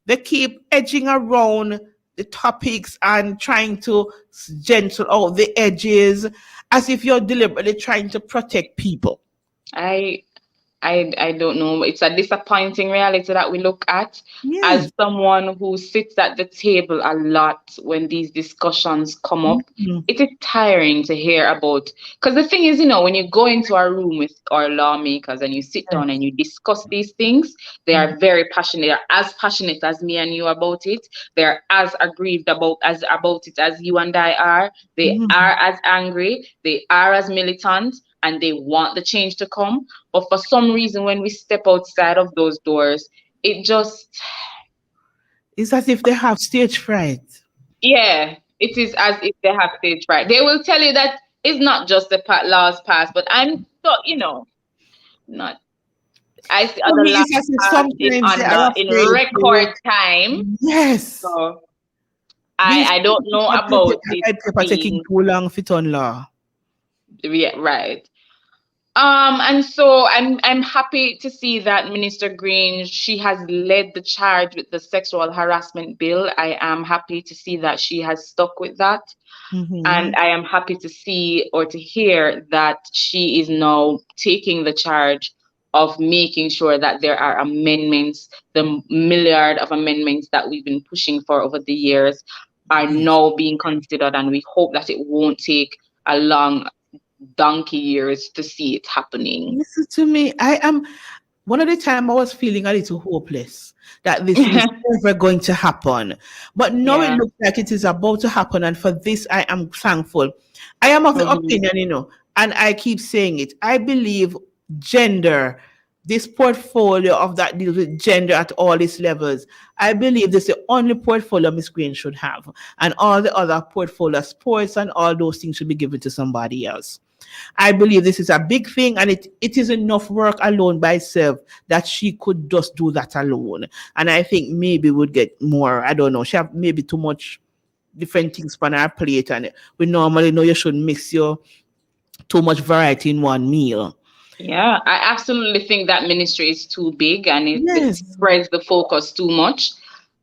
Speaker 7: They keep edging around the topics and trying to gentle out the edges as if you're deliberately trying to protect people.
Speaker 8: I I don't know. It's a disappointing reality that we look at as
Speaker 7: Yes.
Speaker 8: someone who sits at the table a lot when these discussions come up.
Speaker 7: Mhm.
Speaker 8: It is tiring to hear about, because the thing is, when you go into a room with our lawmakers and you sit down and you discuss these things, they are very passionate. They're as passionate as me and you about it. They're as aggrieved about it as you and I are. They
Speaker 7: Mhm.
Speaker 8: are as angry. They are as militant, and they want the change to come. But for some reason, when we step outside of those doors, it just,
Speaker 7: It's as if they have stage fright.
Speaker 8: yeah, it is as if they have stage fright. They will tell you that it's not just the laws passed, but I'm so, not. I see
Speaker 7: For
Speaker 8: other
Speaker 7: me,
Speaker 8: laws
Speaker 7: it's as if
Speaker 8: passed
Speaker 7: sometimes they are
Speaker 8: in
Speaker 7: afraid
Speaker 8: record
Speaker 7: to,
Speaker 8: time.
Speaker 7: yes.
Speaker 8: So
Speaker 7: These
Speaker 8: I don't know about it
Speaker 7: paper taking
Speaker 8: being,
Speaker 7: too long fit on law.
Speaker 8: yeah, right. And so I'm happy to see that Minister Green, she has led the charge with the sexual harassment bill. I am happy to see that she has stuck with that.
Speaker 7: Mm-hmm.
Speaker 8: And I am happy to see or to hear that she is now taking the charge of making sure that there are amendments, the milliard of amendments that we've been pushing for over the years are
Speaker 7: Yes.
Speaker 8: now being considered. And we hope that it won't take a long donkey years to see it happening.
Speaker 7: Listen to me. I am one of the time I was feeling a little hopeless that this is never going to happen. But now it
Speaker 8: Yeah.
Speaker 7: looks like it is about to happen. And for this, I am thankful. I am of the
Speaker 8: Mhm.
Speaker 7: opinion, and I keep saying it. I believe gender, this portfolio of that deals with gender at all its levels, I believe this is the only portfolio Miss Green should have. And all the other portfolio, sports and all those things should be given to somebody else. I believe this is a big thing, and it is enough work alone by itself that she could just do that alone. And I think maybe would get more. I don't know. She have maybe too much different things on her plate, and we normally know you shouldn't mix your too much variety in one meal.
Speaker 8: Yeah, I absolutely think that ministry is too big and it
Speaker 7: Yes.
Speaker 8: spreads the focus too much.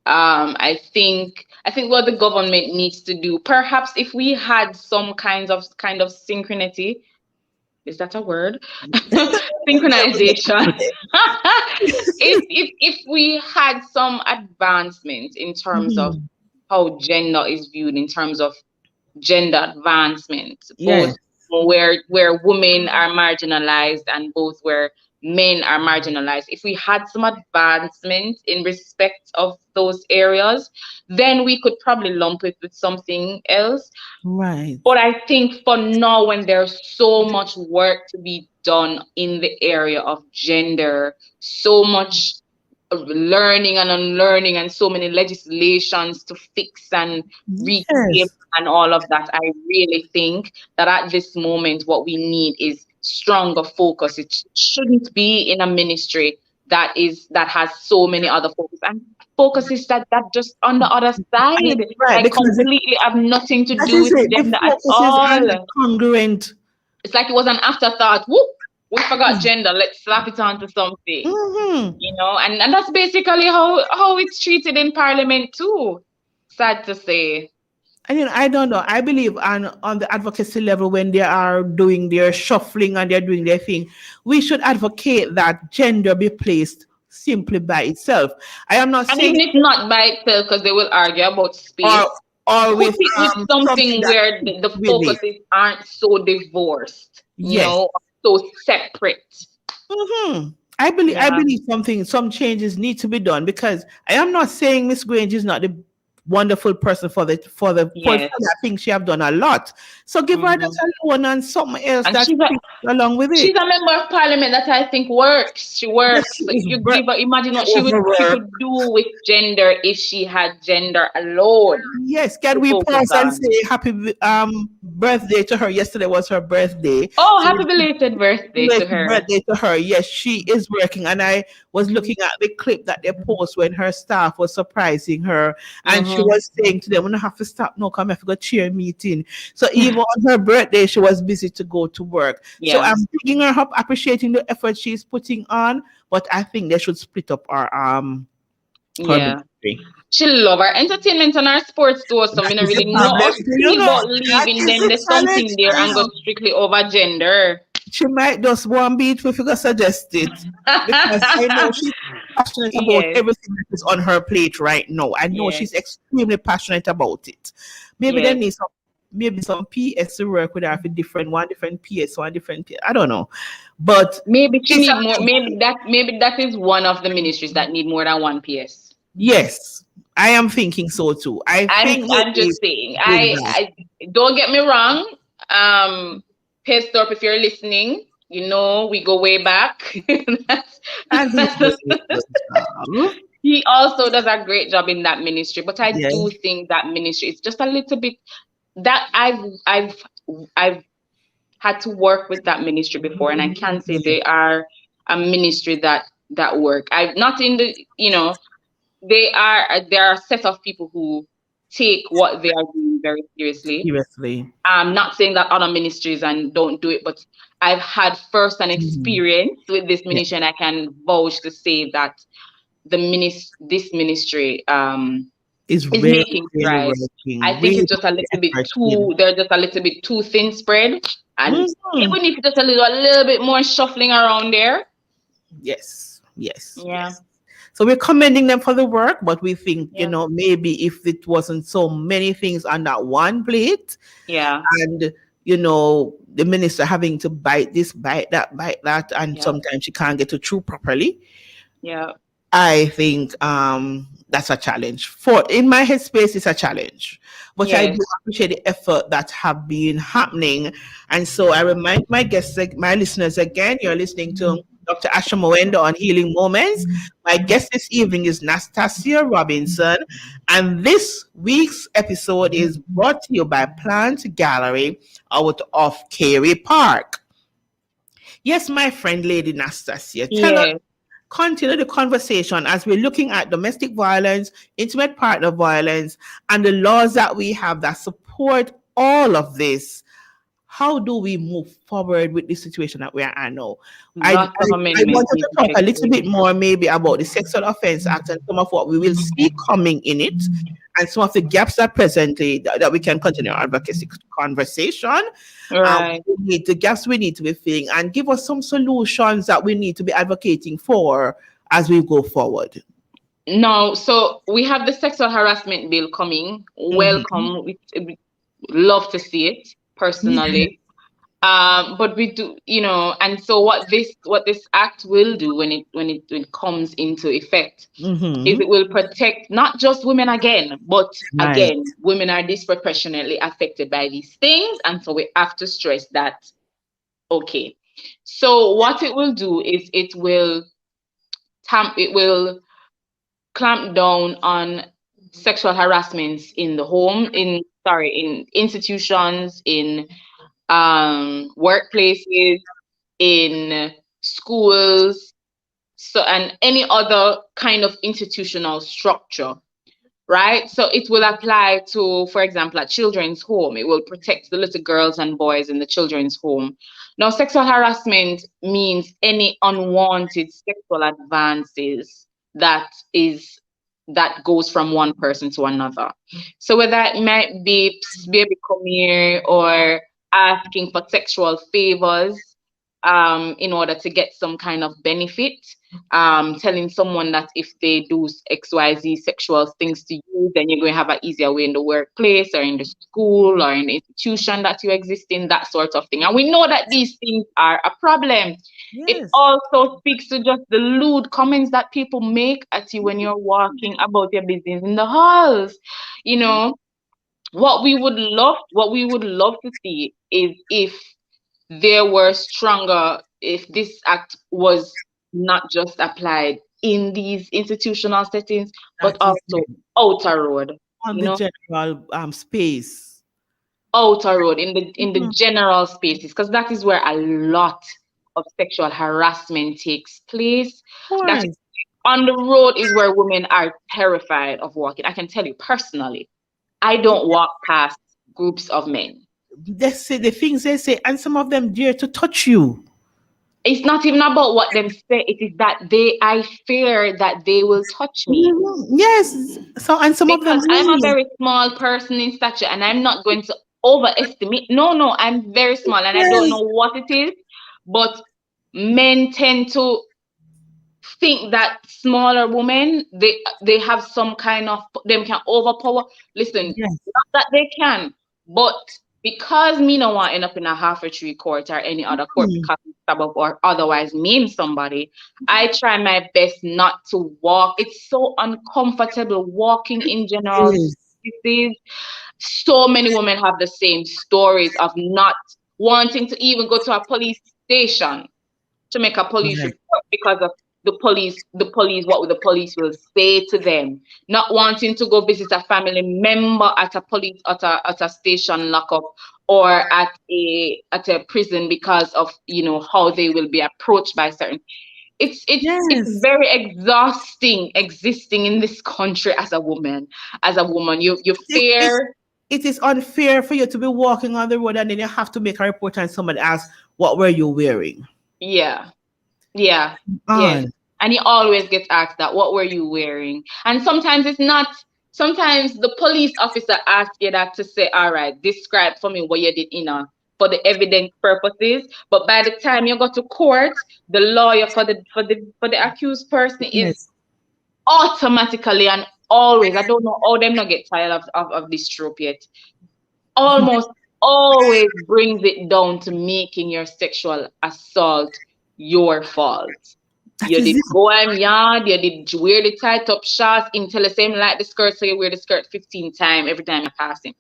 Speaker 8: I think what the government needs to do, perhaps if we had some kind of synchronity, is that a word? Synchronization. If we had some advancement in terms of
Speaker 7: Mhm.
Speaker 8: how gender is viewed, in terms of gender advancement,
Speaker 7: Yes.
Speaker 8: both where women are marginalized and both where men are marginalized. If we had some advancement in respect of those areas, then we could probably lump it with something else.
Speaker 7: Right.
Speaker 8: But I think for now, when there's so much work to be done in the area of gender, so much learning and unlearning, and so many legislations to fix and reclaim
Speaker 7: Yes.
Speaker 8: and all of that, I really think that at this moment, what we need is stronger focus. It shouldn't be in a ministry that has so many other focus and focuses that just on the other
Speaker 7: And
Speaker 8: side,
Speaker 7: right,
Speaker 8: like
Speaker 7: because
Speaker 8: completely have nothing to
Speaker 7: that
Speaker 8: do
Speaker 7: is
Speaker 8: with
Speaker 7: it. The
Speaker 8: gender at
Speaker 7: focuses aren't
Speaker 8: all.
Speaker 7: congruent.
Speaker 8: It's like it was an afterthought. Whoop, we forgot gender. Let's slap it onto something.
Speaker 7: Mm-hmm.
Speaker 8: And that's basically how it's treated in Parliament too. Sad to say.
Speaker 7: And I don't know. I believe on the advocacy level, when they are doing their shuffling and they're doing their thing, we should advocate that gender be placed simply by itself. I am not
Speaker 8: And
Speaker 7: saying
Speaker 8: even if not by itself, because they will argue about
Speaker 7: or
Speaker 8: space,
Speaker 7: or
Speaker 8: put
Speaker 7: with
Speaker 8: it with
Speaker 7: something
Speaker 8: something
Speaker 7: that
Speaker 8: where
Speaker 7: fits
Speaker 8: the
Speaker 7: with it.
Speaker 8: focuses aren't so divorced,
Speaker 7: Yes.
Speaker 8: so separate.
Speaker 7: Hmm. I
Speaker 8: Yeah.
Speaker 7: believe some changes need to be done because I am not saying Miss Grange is not the wonderful person for the portfolio.
Speaker 8: Yes.
Speaker 7: I think she have done a lot. So give her that
Speaker 8: Hmm.
Speaker 7: alone and something else
Speaker 8: And
Speaker 7: that fits along with
Speaker 8: she's
Speaker 7: it.
Speaker 8: a member of parliament that I think works. She
Speaker 7: Yes,
Speaker 8: works.
Speaker 7: she
Speaker 8: So if
Speaker 7: is
Speaker 8: you give her, imagine what she
Speaker 7: overworked.
Speaker 8: could do with gender if she had gender alone
Speaker 7: Yes, can
Speaker 8: to
Speaker 7: we
Speaker 8: focus
Speaker 7: pause and
Speaker 8: on.
Speaker 7: say happy birthday to her? Yesterday was her birthday.
Speaker 8: Oh, happy belated birthday to
Speaker 7: Belated
Speaker 8: her.
Speaker 7: birthday to her. Yes, she is working, and I was looking at the clip that they post when her staff was surprising her, and she
Speaker 8: Hmm.
Speaker 7: was saying to them, "I'm gonna have to stop now, come I have to go chair meeting." So even on her birthday, she was busy to go to work. So
Speaker 8: Yeah.
Speaker 7: I'm picking her up, appreciating the effort she's putting on, but I think they should split up her
Speaker 8: Yeah.
Speaker 7: ministry.
Speaker 8: She love her entertainment and her sports too. So
Speaker 7: That
Speaker 8: me not
Speaker 7: is the
Speaker 8: really know
Speaker 7: problem.
Speaker 8: how she feel about
Speaker 7: That
Speaker 8: leaving
Speaker 7: is
Speaker 8: them.
Speaker 7: the
Speaker 8: There's
Speaker 7: challenge
Speaker 8: something there
Speaker 7: for
Speaker 8: and go
Speaker 7: you.
Speaker 8: strictly over gender.
Speaker 7: She might just one beat if you could suggest it. Because I know she's passionate about
Speaker 8: Yes.
Speaker 7: everything that is on her plate right now. I know
Speaker 8: Yes.
Speaker 7: she's extremely passionate about it. Maybe they
Speaker 8: Yes.
Speaker 7: need some PS to work with her for different PS, one different PS. I don't know. But
Speaker 8: Maybe she
Speaker 7: it's a
Speaker 8: need more. Maybe that is one of the ministries that need more than one PS.
Speaker 7: yes. I am thinking so too. I think
Speaker 8: I'm
Speaker 7: maybe
Speaker 8: just saying.
Speaker 7: doing that.
Speaker 8: I don't get me wrong. Pestorp, if you're listening, we go way back. that's,
Speaker 7: And he's
Speaker 8: that's
Speaker 7: doing a good job.
Speaker 8: he also does a great job in that ministry. But I
Speaker 7: Yes.
Speaker 8: do think that ministry is just a little bit that I've had to work with that ministry before, and I can say they are a ministry that work. I not in the, you know, there are a set of people who take what they are doing very seriously.
Speaker 7: Seriously.
Speaker 8: I'm not saying that other ministries and don't do it, but I've had first an experience with this ministry, and I can vouch to say that this ministry
Speaker 7: is
Speaker 8: is
Speaker 7: really,
Speaker 8: making
Speaker 7: really
Speaker 8: strides. I
Speaker 7: working.
Speaker 8: think
Speaker 7: Really
Speaker 8: it's just a little bit
Speaker 7: effort in.
Speaker 8: too, they're just a little bit too thin spread, and
Speaker 7: Mhm.
Speaker 8: even if just a little bit more shuffling around there.
Speaker 7: Yes, yes,
Speaker 8: Yeah.
Speaker 7: yes. So we're commending them for the work, but we think,
Speaker 8: Yeah.
Speaker 7: maybe if it wasn't so many things on that one plate,
Speaker 8: Yeah.
Speaker 7: and the minister having to bite this, bite that, and
Speaker 8: Yeah.
Speaker 7: sometimes she can't get it through properly.
Speaker 8: Yeah.
Speaker 7: I think that's a challenge. For in my headspace, it's a challenge. But I do
Speaker 8: Yes.
Speaker 7: appreciate the effort that have been happening. And so I remind my guests, my listeners again, you're listening to Dr. Asha Mwendo on Healing Moments. My guest this evening is Nastasia Robinson. And this week's episode is brought to you by Plant Gallery out of Carey Park. Yes, my friend, Lady Nastasia, tell us,
Speaker 8: Yes.
Speaker 7: continue the conversation as we're looking at domestic violence, intimate partner violence, and the laws that we have that support all of this. How do we move forward with the situation that we are in now? I
Speaker 8: Lots of amendments
Speaker 7: wanted
Speaker 8: need
Speaker 7: to
Speaker 8: to
Speaker 7: talk
Speaker 8: take
Speaker 7: a little
Speaker 8: place.
Speaker 7: bit more maybe about the Sexual Offense Act and some of what we will see coming in it, and some of the gaps that presently that we can continue our advocacy conversation.
Speaker 8: Right.
Speaker 7: We need the gaps we need to be filling, and give us some solutions that we need to be advocating for as we go forward.
Speaker 8: No, so we have the sexual harassment bill coming.
Speaker 7: Mhm.
Speaker 8: Welcome. We love to see it personally. But we do, and so what this act will do when it comes into effect is
Speaker 7: Mhm.
Speaker 8: it will protect not just women again, but
Speaker 7: Right.
Speaker 8: again, women are disproportionately affected by these things, and so we have to stress that. Okay, so what it will do is it will clamp down on sexual harassments in the home, in institutions, in workplaces, in schools, so and any other kind of institutional structure, right? So it will apply to, for example, at children's home. It will protect the little girls and boys in the children's home. Now, sexual harassment means any unwanted sexual advances that is that goes from one person to another. So whether it might be baby come here or asking for sexual favors in order to get some kind of benefit, telling someone that if they do XYZ sexual things to you, then you're going to have an easier way in the workplace or in the school or in the institution that you exist in, that sort of thing. And we know that these things are a problem. It
Speaker 7: Yes.
Speaker 8: also speaks to just the lewd comments that people make at you when you're walking about your business in the halls. You know, what we would love to see is if there were stronger, if this act was not just applied in these institutional settings, but
Speaker 7: That is
Speaker 8: also outer road,
Speaker 7: on
Speaker 8: you
Speaker 7: the
Speaker 8: know,
Speaker 7: general space.
Speaker 8: outer road in the
Speaker 7: Mhm.
Speaker 8: general spaces, because that is where a lot of sexual harassment takes place.
Speaker 7: Of
Speaker 8: That
Speaker 7: course.
Speaker 8: on the road is where women are terrified of walking. I can tell you personally, I
Speaker 7: Yeah,
Speaker 8: don't walk past groups of men.
Speaker 7: they say the things they say, and some of them dare to touch you.
Speaker 8: It's not even about what them say. It is that I fear that they will touch me
Speaker 7: Mhm. Yes. So, and some of them
Speaker 8: because I'm a
Speaker 7: really.
Speaker 8: very small person in stature, and I'm not going to overestimate. No, no, I'm very small, and I don't
Speaker 7: Yes.
Speaker 8: know what it is, but men tend to think that smaller women, they have some kind of, them can overpower. Listen,
Speaker 7: Yes.
Speaker 8: not that they can, but because me no want end up in a half a tree court or any other court
Speaker 7: Mhm.
Speaker 8: because we stab up or otherwise maim somebody, I try my best not to walk. It's so uncomfortable walking in general
Speaker 7: Yes.
Speaker 8: spaces. So many women have the same stories of not wanting to even go to a police station to make a police
Speaker 7: Right.
Speaker 8: report because of what the police will say to them, not wanting to go visit a family member at a police at a station lockup or at a prison because of how they will be approached by certain. It's
Speaker 7: Yes.
Speaker 8: very exhausting existing in this country as a woman. You
Speaker 7: It's,
Speaker 8: fear.
Speaker 7: it is unfair for you to be walking on the road and then you have to make a report and someone asks, what were you wearing?
Speaker 8: Yeah. Yeah. Yes.
Speaker 7: On.
Speaker 8: And you always get asked that, what were you wearing? And sometimes it's not, sometimes the police officer asks you that to say, all right, describe for me what you did, for the evidence purposes. But by the time you go to court, the lawyer for the accused person is
Speaker 7: Yes.
Speaker 8: automatically and always, I don't know how them not get tired of this trope yet, almost always brings it down to making your sexual assault your fault.
Speaker 7: That
Speaker 8: You
Speaker 7: is
Speaker 8: did
Speaker 7: it.
Speaker 8: go and yard, you did wear the tight up shots until the same like the skirt, so you wear the skirt 15 times every time you pass him.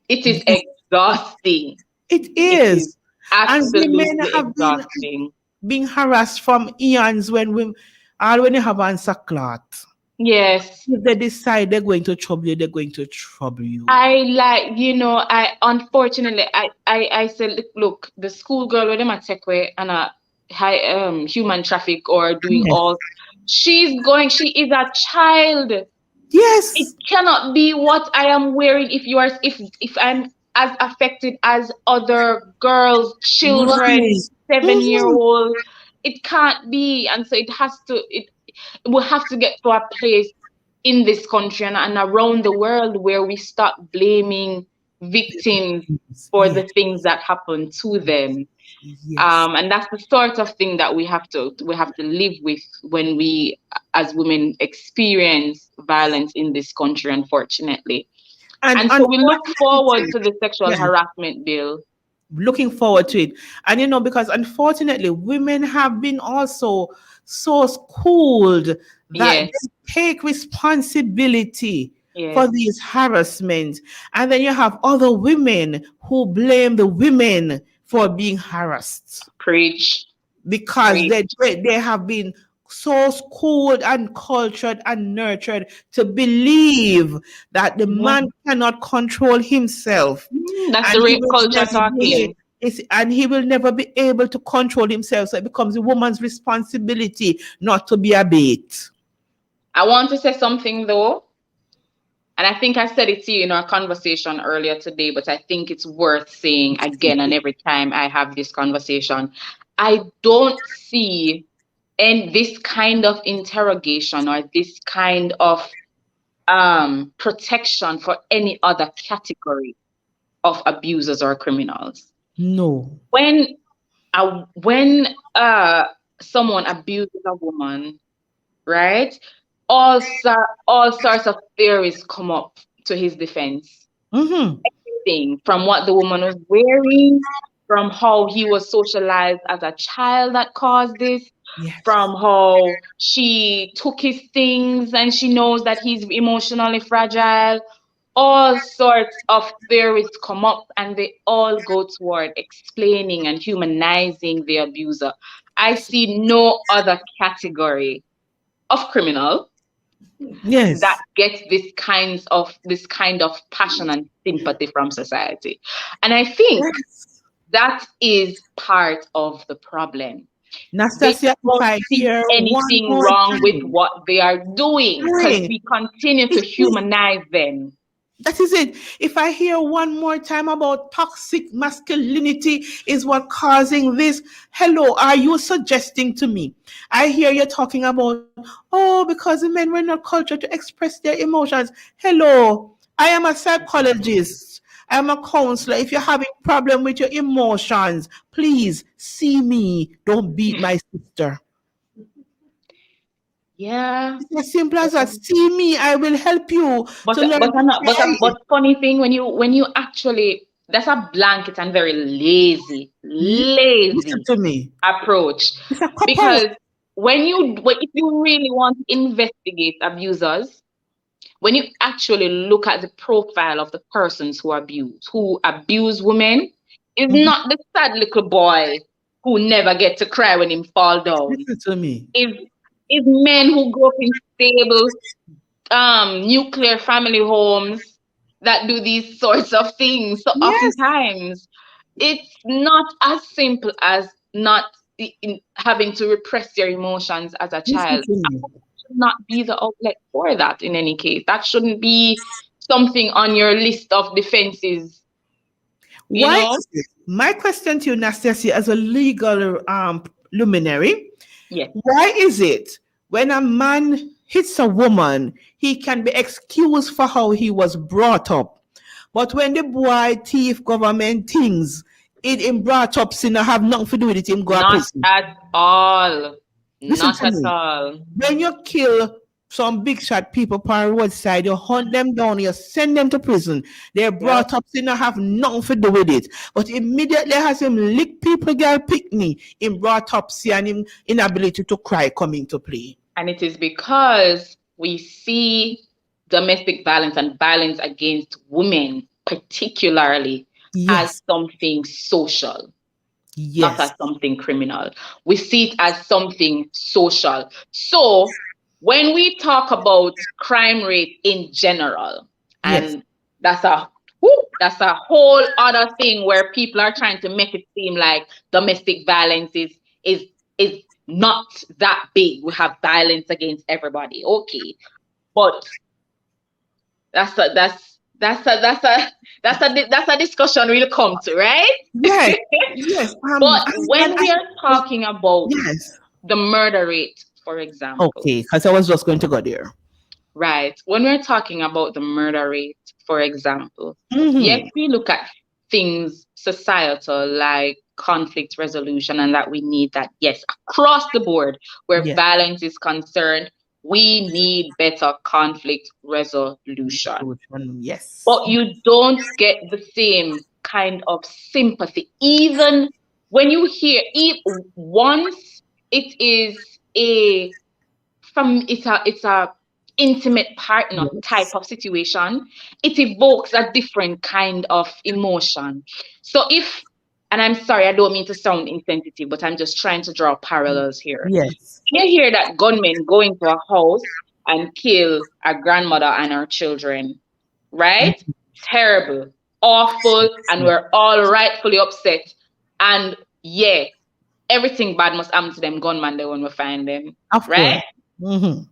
Speaker 8: It is
Speaker 7: Yes,
Speaker 8: exhausting.
Speaker 7: it
Speaker 8: It is
Speaker 7: is. And women
Speaker 8: absolutely
Speaker 7: have been
Speaker 8: exhausting.
Speaker 7: being harassed from eons when they have answer cloth.
Speaker 8: Yes.
Speaker 7: If they decide they're going to trouble you, they're going to trouble you.
Speaker 8: I unfortunately I said, look, the schoolgirl with them at Tekwe and a high human traffic or doing
Speaker 7: Yes.
Speaker 8: all, she is a child. It
Speaker 7: Yes.
Speaker 8: cannot be what I am wearing if I'm as affected as other girls, children,
Speaker 7: Right.
Speaker 8: 7 year
Speaker 7: Mhm.
Speaker 8: old. It can't be. And so it will have to get to a place in this country and around the world where we stop blaming victims for
Speaker 7: Yes.
Speaker 8: the things that happen to them.
Speaker 7: Yes.
Speaker 8: And that's the sort of thing that we have to live with when we as women experience violence in this country, unfortunately.
Speaker 7: And
Speaker 8: And so we look forward
Speaker 7: unfortunately,
Speaker 8: to the sexual
Speaker 7: yes,
Speaker 8: harassment bill.
Speaker 7: looking forward to it. And because unfortunately, women have been also so schooled that
Speaker 8: Yes,
Speaker 7: they take responsibility for
Speaker 8: yes,
Speaker 7: these harassments. And then you have other women who blame the women for being harassed
Speaker 8: preach,
Speaker 7: because
Speaker 8: preach.
Speaker 7: they have been so schooled and cultured and nurtured to believe that the
Speaker 8: Yeah.
Speaker 7: man cannot control himself
Speaker 8: That's
Speaker 7: and
Speaker 8: the
Speaker 7: he
Speaker 8: rape
Speaker 7: will
Speaker 8: culture
Speaker 7: never be
Speaker 8: talking.
Speaker 7: and he will never be able to control himself, so it becomes a woman's responsibility not to be a bait.
Speaker 8: I want to say something though, and I think I said it to you in our conversation earlier today, but I think it's worth saying again and every time I have this conversation. I don't see this kind of interrogation or this kind of protection for any other category of abusers or criminals.
Speaker 7: No.
Speaker 8: When when someone abuses a woman, right? All sorts of theories come up to his defense.
Speaker 7: Mm-hmm.
Speaker 8: Thing from what the woman was wearing, from how he was socialized as a child that caused this,
Speaker 7: Yes.
Speaker 8: from how she took his things and she knows that he's emotionally fragile. All sorts of theories come up and they all go toward explaining and humanizing the abuser. I see no other category of criminal that
Speaker 7: Yes.
Speaker 8: gets this kind of passion and sympathy from society. And I think
Speaker 7: Yes.
Speaker 8: that is part of the problem. They
Speaker 7: Nastasia, if
Speaker 8: don't
Speaker 7: I
Speaker 8: see
Speaker 7: hear one
Speaker 8: anything
Speaker 7: more
Speaker 8: wrong with
Speaker 7: time,
Speaker 8: what they are doing because
Speaker 7: hey,
Speaker 8: we continue to
Speaker 7: it is
Speaker 8: humanize them.
Speaker 7: that is it. If I hear one more time about toxic masculinity is what causing this, hello, are you suggesting to me? I hear you talking about, oh, because the men were not cultured to express their emotions. Hello, I am a psychologist. I am a counselor. If you're having problem with your emotions, please see me. Don't beat my sister.
Speaker 8: Yeah.
Speaker 7: It's as simple as that. See me. I will help you
Speaker 8: But
Speaker 7: to learn
Speaker 8: but
Speaker 7: to
Speaker 8: not,
Speaker 7: cry.
Speaker 8: but funny thing when you actually, that's a blanket and very lazy
Speaker 7: Listen
Speaker 8: lazy
Speaker 7: to me.
Speaker 8: approach,
Speaker 7: It's a couple.
Speaker 8: because if you really want to investigate abusers, when you actually look at the profile of the persons who abuse women, is
Speaker 7: Mhm.
Speaker 8: not the sad little boy who never get to cry when him fall down.
Speaker 7: Listen to me.
Speaker 8: Is It's men who grow up in stable nuclear family homes that do these sorts of things. So
Speaker 7: Yes.
Speaker 8: oftentimes it's not as simple as not having to repress your emotions as a
Speaker 7: Listen
Speaker 8: child.
Speaker 7: to me.
Speaker 8: Should not be the outlet for that in any case. That shouldn't be something on your list of defenses, you
Speaker 7: Why
Speaker 8: know?
Speaker 7: is it? My question to you, Nastasia, as a legal luminary,
Speaker 8: Yes.
Speaker 7: why is it when a man hits a woman, he can be excused for how he was brought up? But when the boy thief government things, it him brought up sin have nothing to do with it, him go to
Speaker 8: Not
Speaker 7: prison.
Speaker 8: at all.
Speaker 7: Listen
Speaker 8: Not
Speaker 7: to
Speaker 8: at
Speaker 7: me.
Speaker 8: all.
Speaker 7: When you kill some big shot people per roadside, you hunt them down, you send them to prison. They're brought up, they don't have nothing to do with it. But immediately as him lick people, girl pick me, him brought up, see, and him inability to cry come into play.
Speaker 8: And it is because we see domestic violence and violence against women, particularly, as
Speaker 7: Yes,
Speaker 8: something social, not
Speaker 7: yes,
Speaker 8: as something criminal. We see it as something social. So when we talk about crime rate in general,
Speaker 7: yes,
Speaker 8: and that's a that's a whole other thing where people are trying to make it seem like domestic violence is is not that big. We have violence against everybody. Okay. But that's a discussion we'll come to, right?
Speaker 7: yes, yes.
Speaker 8: But
Speaker 7: And
Speaker 8: when we are talking about
Speaker 7: yes.
Speaker 8: the murder rate, for example,
Speaker 7: Okay, because I was just going to go there.
Speaker 8: right? When we're talking about the murder rate, for example, yes,
Speaker 7: Mm-hmm.
Speaker 8: we look at things societal like conflict resolution and that we need that, yes, across the board where
Speaker 7: Yes.
Speaker 8: violence is concerned, we need better conflict resolution.
Speaker 7: Yes.
Speaker 8: But you don't get the same kind of sympathy, even when you hear once it is a it's a intimate partner type
Speaker 7: Yes.
Speaker 8: of situation, it evokes a different kind of emotion. So if, and I'm sorry, I don't mean to sound insensitive, but I'm just trying to draw parallels here.
Speaker 7: Yes.
Speaker 8: You hear that gunmen go into a house and kill a grandmother and her children, right? Terrible, awful, and we're all rightfully upset. And yeah, everything bad must happen to them gunman there when we find them,
Speaker 7: Of course.
Speaker 8: right?
Speaker 7: Mm-hmm.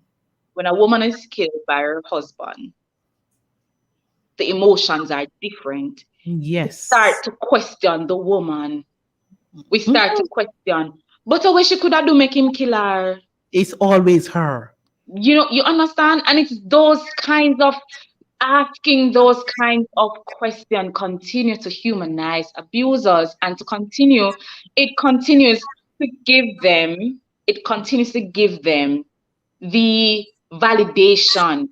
Speaker 8: When a woman is killed by her husband, the emotions are different. We
Speaker 7: Yes.
Speaker 8: start to question the woman. We start
Speaker 7: Mhm.
Speaker 8: to question, but what she could have do make him kill her?
Speaker 7: It's always her.
Speaker 8: You know, you understand? And it's those kinds of asking those kinds of questions continue to humanize abusers and to continue, it continues to give them, it continues to give them the validation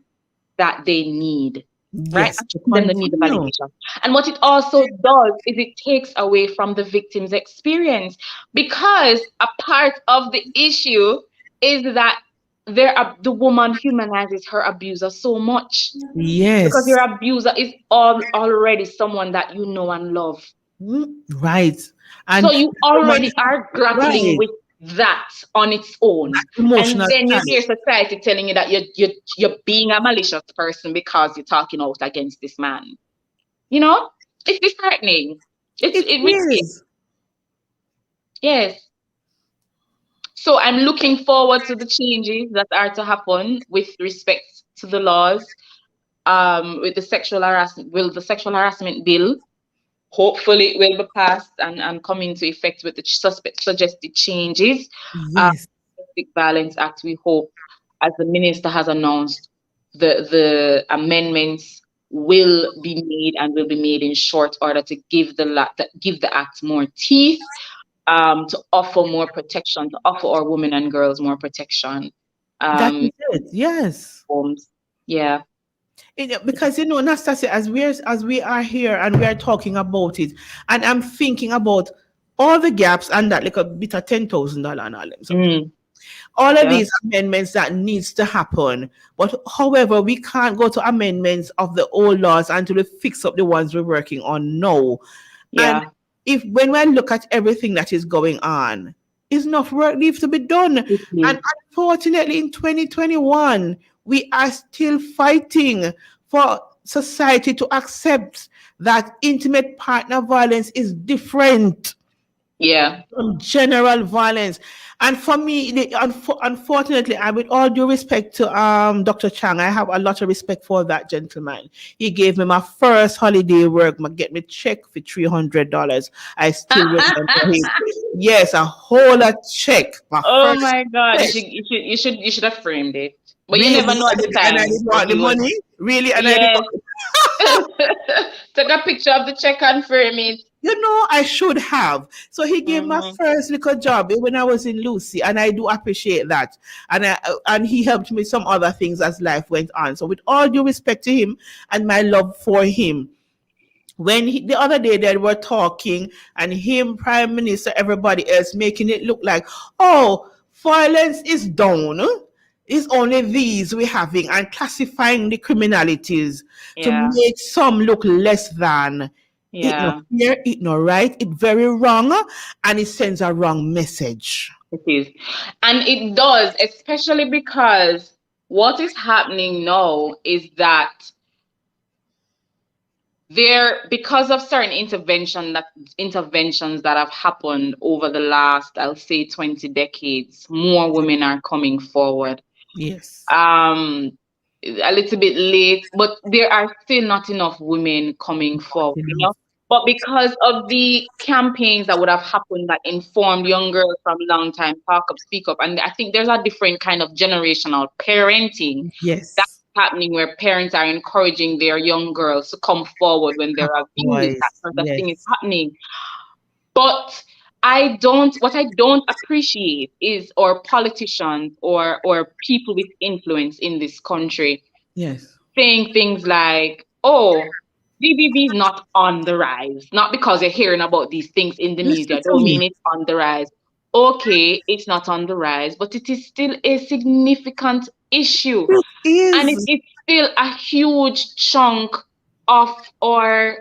Speaker 8: that they need, right?
Speaker 7: Yes.
Speaker 8: And
Speaker 7: To
Speaker 8: then they need the
Speaker 7: continue.
Speaker 8: validation. And what it also does is it takes away from the victim's experience because a part of the issue is that the woman humanizes her abuser so much because
Speaker 7: Yes.
Speaker 8: your abuser is already someone that you know and love.
Speaker 7: Right.
Speaker 8: So
Speaker 7: And
Speaker 8: you
Speaker 7: woman,
Speaker 8: already are grappling
Speaker 7: right.
Speaker 8: with that on its own. And
Speaker 7: Emotional
Speaker 8: then you hear
Speaker 7: challenge.
Speaker 8: society telling you that you're being a malicious person because you're talking out against this man. You know? It's disheartening.
Speaker 7: It
Speaker 8: It really is.
Speaker 7: is.
Speaker 8: Yes. So I'm looking forward to the changes that are to happen with respect to the laws, with the sexual harassment, will the sexual harassment bill. Hopefully, it will be passed and come into effect with the suggested changes.
Speaker 7: Yes.
Speaker 8: Domestic Violence Act, we hope, as the minister has announced, the amendments will be made and will be made in short order to give give the act more teeth, to offer more protection, to offer our women and girls more protection.
Speaker 7: That is
Speaker 8: Um,
Speaker 7: it. Yes.
Speaker 8: homes. Yeah.
Speaker 7: Because Nastasia, as we are here and we are talking about it, and I'm thinking about all the gaps and that like a bit of $10,000 and all them stuff.
Speaker 8: Mm,
Speaker 7: All of
Speaker 8: yeah.
Speaker 7: these amendments that needs to happen. But however, we can't go to amendments of the old laws until we fix up the ones we're working on now. And
Speaker 8: Yeah.
Speaker 7: if when we look at everything that is going on, Is enough work needs to be done.
Speaker 8: It is.
Speaker 7: And unfortunately, in 2021, we are still fighting for society to accept that intimate partner violence is different
Speaker 8: Yeah.
Speaker 7: from general violence. And for me, unfortunately, and with all due respect to Dr. Chang, I have a lot of respect for that gentleman. He gave me my first holiday work, get me check for $300. I still remember him. Yes, a whole check. My
Speaker 8: Oh
Speaker 7: first
Speaker 8: my God!
Speaker 7: check.
Speaker 8: You should have framed it, but you
Speaker 7: Really,
Speaker 8: never know at the
Speaker 7: and I
Speaker 8: time
Speaker 7: didn't
Speaker 8: when
Speaker 7: want the
Speaker 8: he was.
Speaker 7: money. Really, and I didn't.
Speaker 8: Yes. Take a picture of the check and frame it.
Speaker 7: I should have. So he gave my
Speaker 8: Hmm.
Speaker 7: first little job when I was in Lucy, and I do appreciate that. And he helped me some other things as life went on. So with all due respect to him and my love for him, the other day they were talking, and him, Prime Minister, everybody else making it look like, oh, violence is down. It's only these we're having, and classifying the criminalities to
Speaker 8: Yeah.
Speaker 7: make some look less than. It no
Speaker 8: Yeah.
Speaker 7: fair, it no right, it very wrong, and it sends a wrong message.
Speaker 8: It is. And it does, especially because what is happening now is that because of certain interventions that have happened over the last, I'll say, 20 decades, more women are coming forward.
Speaker 7: Yes.
Speaker 8: A little bit late, but there are still not enough women coming forward. But because of the campaigns that would have happened that informed young girls from long time, talk up, speak up, and I think there's a different kind of generational parenting that's
Speaker 7: Yes.
Speaker 8: happening where parents are encouraging their young girls to come forward when they're abused. That
Speaker 7: Boys.
Speaker 8: sort of thing is
Speaker 7: Yes.
Speaker 8: happening. But what I don't appreciate is our politicians or people with influence in this country
Speaker 7: Yes.
Speaker 8: saying things like, oh, GBV is not on the rise. Not because you're hearing about these things in the
Speaker 7: Listen
Speaker 8: media,
Speaker 7: to
Speaker 8: don't
Speaker 7: me.
Speaker 8: mean it's on the rise. Okay, it's not on the rise, but it is still a significant issue.
Speaker 7: It
Speaker 8: And it
Speaker 7: is.
Speaker 8: is still a huge chunk of our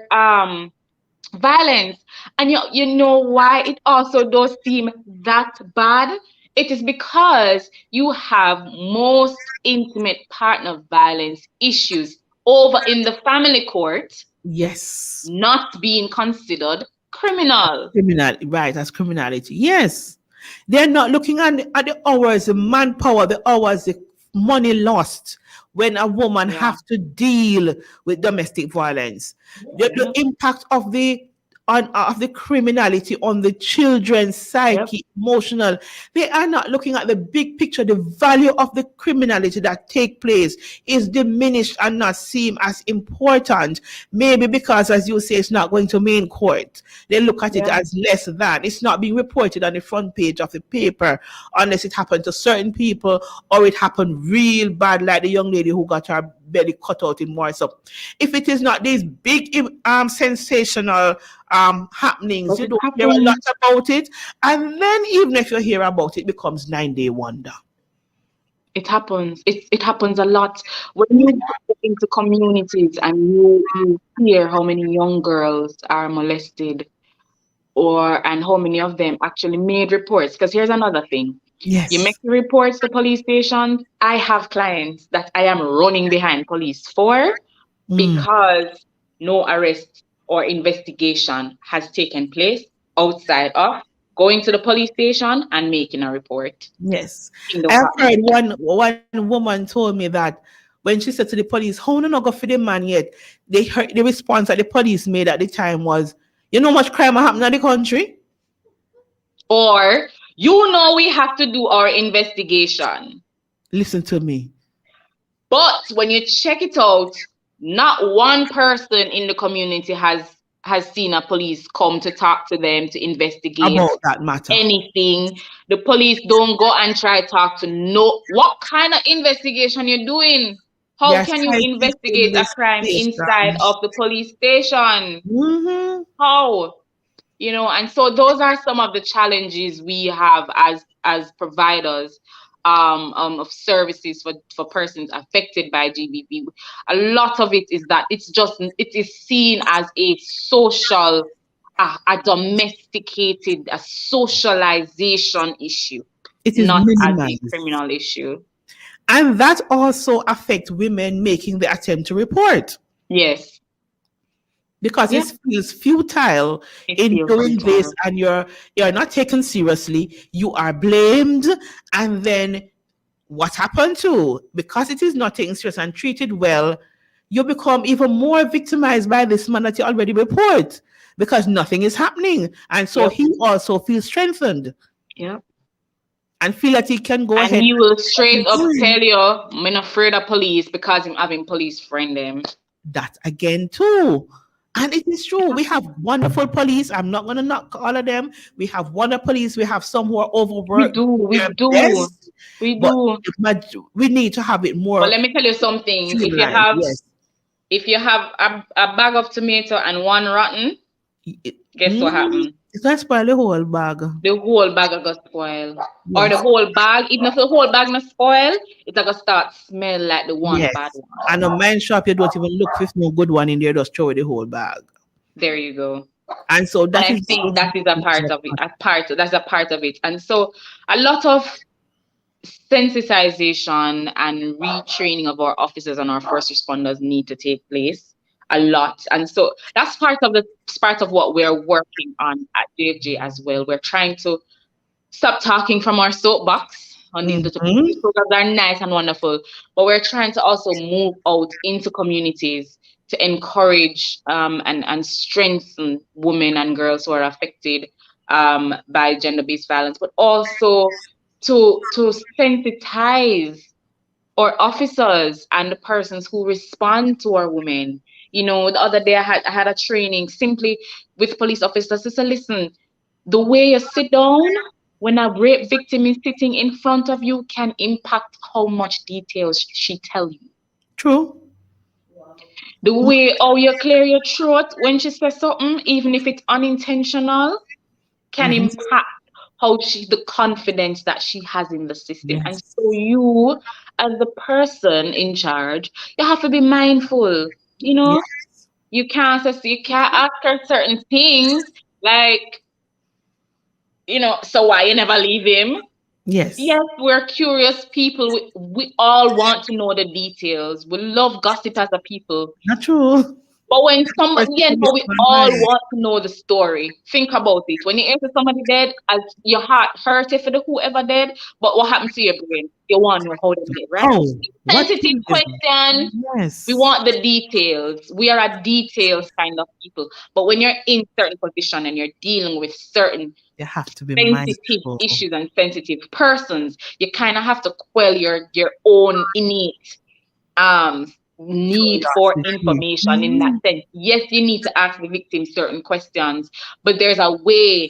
Speaker 8: violence. And you know why it also does seem that bad? It is because you have most intimate partner violence issues over in the family court
Speaker 7: Yes.
Speaker 8: not being considered criminal.
Speaker 7: Criminal, right, as criminality. Yes. They're not looking at the hours, the manpower, the hours, the money lost when a woman
Speaker 8: Yeah.
Speaker 7: have to deal with domestic violence. The
Speaker 8: Yep.
Speaker 7: impact of the criminality on the children's
Speaker 8: Yep.
Speaker 7: psyche, emotional. They are not looking at the big picture. The value of the criminality that take place is diminished and not seen as important. Maybe because, as you say, it's not going to main court. They look at it
Speaker 8: Yeah.
Speaker 7: as less than. It's not being reported on the front page of the paper unless it happened to certain people or it happened real bad, like the young lady who got her belly cut out in Warsaw. If it is not these big sensational happenings,
Speaker 8: But
Speaker 7: you
Speaker 8: it
Speaker 7: don't hear a lot
Speaker 8: happens.
Speaker 7: about it. And then even if you hear about it, it becomes 9-day wonder.
Speaker 8: It happens. It happens a lot. When you go into communities and you hear how many young girls are molested and how many of them actually made reports. Because here's another thing. You make
Speaker 7: Yes.
Speaker 8: the reports to police stations. I have clients that I am running behind police for
Speaker 7: Mm,
Speaker 8: because no arrest or investigation has taken place outside of going to the police station and making a report.
Speaker 7: yes.
Speaker 8: Thing don't
Speaker 7: I've
Speaker 8: happen.
Speaker 7: heard one woman told me that when she said to the police, how no go for the man yet? The response that the police made at the time was, you know how much crime happened in the country?
Speaker 8: Or, we have to do our investigation.
Speaker 7: Listen to me.
Speaker 8: But when you check it out, not one person in the community has seen a police come to talk to them to investigate
Speaker 7: About that matter.
Speaker 8: anything. The police don't go and try talk to know what kind of investigation you're doing. How
Speaker 7: Yes,
Speaker 8: can you
Speaker 7: psychic
Speaker 8: investigate a crime inside
Speaker 7: investigation.
Speaker 8: of the police station?
Speaker 7: Mm-hmm.
Speaker 8: How? And so those are some of the challenges we have as providers of services for persons affected by GBV. A lot of it is that it is seen as a social a domesticated, a socialization issue,
Speaker 7: It is
Speaker 8: not as a
Speaker 7: minimized.
Speaker 8: criminal issue.
Speaker 7: And that also affects women making the attempt to report
Speaker 8: Yes.
Speaker 7: because
Speaker 8: Yeah.
Speaker 7: it feels futile
Speaker 8: It
Speaker 7: in
Speaker 8: feels
Speaker 7: doing this,
Speaker 8: futile.
Speaker 7: and you're not taken seriously. You are blamed, and then what happened to? Because it is not taken serious and treated well, you become even more victimized by this man that you already report because nothing is happening, and so
Speaker 8: Yep.
Speaker 7: he also feels strengthened
Speaker 8: Yep.
Speaker 7: and feel that he can go
Speaker 8: And
Speaker 7: ahead.
Speaker 8: he will straight up tell you, I'm not afraid of police because I'm having police friend them.
Speaker 7: That again too. And it is true. We have wonderful police. I'm not going to knock all of them. We have wonderful police. We have some who are
Speaker 8: We
Speaker 7: overworked.
Speaker 8: do, we
Speaker 7: Their
Speaker 8: do,
Speaker 7: best,
Speaker 8: we
Speaker 7: but
Speaker 8: do.
Speaker 7: we need to have it
Speaker 8: But
Speaker 7: more
Speaker 8: let me tell you something.
Speaker 7: streamlined. Yes.
Speaker 8: If you have a bag of tomato and one rotten, guess what happened?
Speaker 7: It's going to spoil the whole bag.
Speaker 8: The whole bag will go spoil. Or
Speaker 7: Yes.
Speaker 8: the whole bag, even if the whole bag not spoil, it's gonna start smell like the one
Speaker 7: Yes.
Speaker 8: bad one.
Speaker 7: And a mine shop, you don't even look if no good one in there, just throw away the whole bag.
Speaker 8: There you go.
Speaker 7: And so
Speaker 8: And
Speaker 7: that
Speaker 8: I
Speaker 7: is
Speaker 8: think that is a part of it. That's a part of it. And so a lot of sensitization and retraining of our officers and our first responders need to take place a lot. And so that's part of what we're working on at JFJ as well. We're trying to stop talking from our soapbox on these programs are nice and wonderful, but we're trying to also move out into communities to encourage and strengthen women and girls who are affected by gender-based violence, but also to sensitize our officers and the persons who respond to our women. You know, the other day I had a training simply with police officers to say, listen, the way you sit down when a rape victim is sitting in front of you can impact how much details she tell you.
Speaker 7: True.
Speaker 8: The way how you clear your throat when she says something, even if it's unintentional, can impact the confidence that she has in the system.
Speaker 7: Yes.
Speaker 8: And so you, as the person in charge, you have to be mindful. You know,
Speaker 7: Yes.
Speaker 8: you can't ask her certain things like, you know, so why you never leave him?
Speaker 7: Yes.
Speaker 8: Yes, we're curious people. We all want to know the details. We love gossip as a people.
Speaker 7: Not true.
Speaker 8: But when somebody, we all
Speaker 7: Right.
Speaker 8: want to know the story. Think about it. When you hear somebody dead, as your heart hurt for the whoever dead, but what happened to your brain? You want to know how they did, right?
Speaker 7: Oh, what
Speaker 8: Sensitive
Speaker 7: is
Speaker 8: question.
Speaker 7: Yes.
Speaker 8: We want the details. We are a details kind of people. But when you're in certain position and you're dealing with certain
Speaker 7: You have to be
Speaker 8: sensitive
Speaker 7: mindful.
Speaker 8: issues and sensitive persons, you kind of have to quell your own innate need for information in that sense. Yes, you need to ask the victim certain questions, but there's a way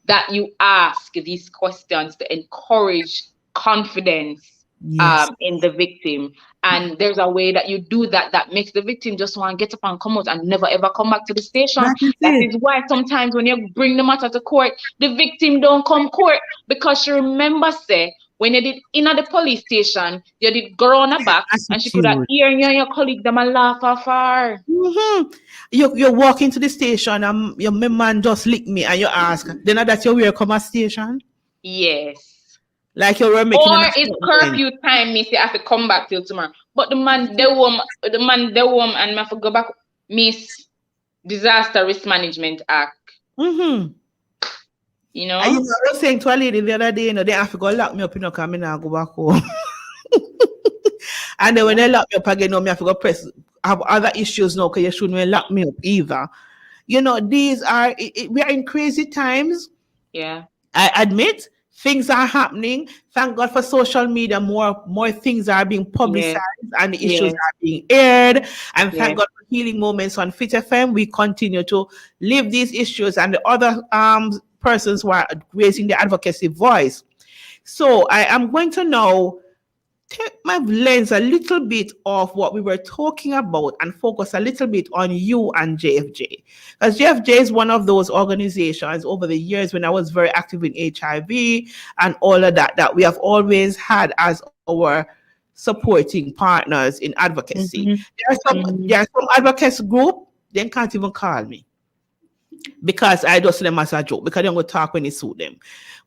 Speaker 8: that you ask these questions to encourage confidence in the victim. And there's a way that you do that makes the victim just want to get up and come out and never ever come back to the station. That is why sometimes when you bring the matter to court, the victim don't come court because she remember say when you did in at the police station, you did go on her back and she could have hear you and your colleague them and laugh afar.
Speaker 7: You walk into the station and your man just lick me and you ask, then that you will come at station?
Speaker 8: Yes.
Speaker 7: Like you were making
Speaker 8: or it's curfew time, me say I have to come back till tomorrow. But the man the woman and me have to go back, Miss Disaster Risk Management Act. You know?
Speaker 7: I was saying to a lady the other day, you know, they have to go lock me up, you know, because I now go back home. And then when they lock me up again, you know, I have to go have other issues now, because you shouldn't lock me up either. You know, we are in crazy times.
Speaker 8: Yeah.
Speaker 7: I admit things are happening. Thank God for social media. More things are being publicized and the issues are being aired. And thank God for Healing Moments on Fit FM. We continue to live these issues and the other persons who are raising the advocacy voice. So I am going to now take my lens a little bit off what we were talking about and focus a little bit on you and JFJ. Because JFJ is one of those organizations over the years when I was very active in HIV and all of that we have always had as our supporting partners in advocacy. There are some advocacy group, they can't even call me. because I just see them as a joke because they don't go talk when they suit them.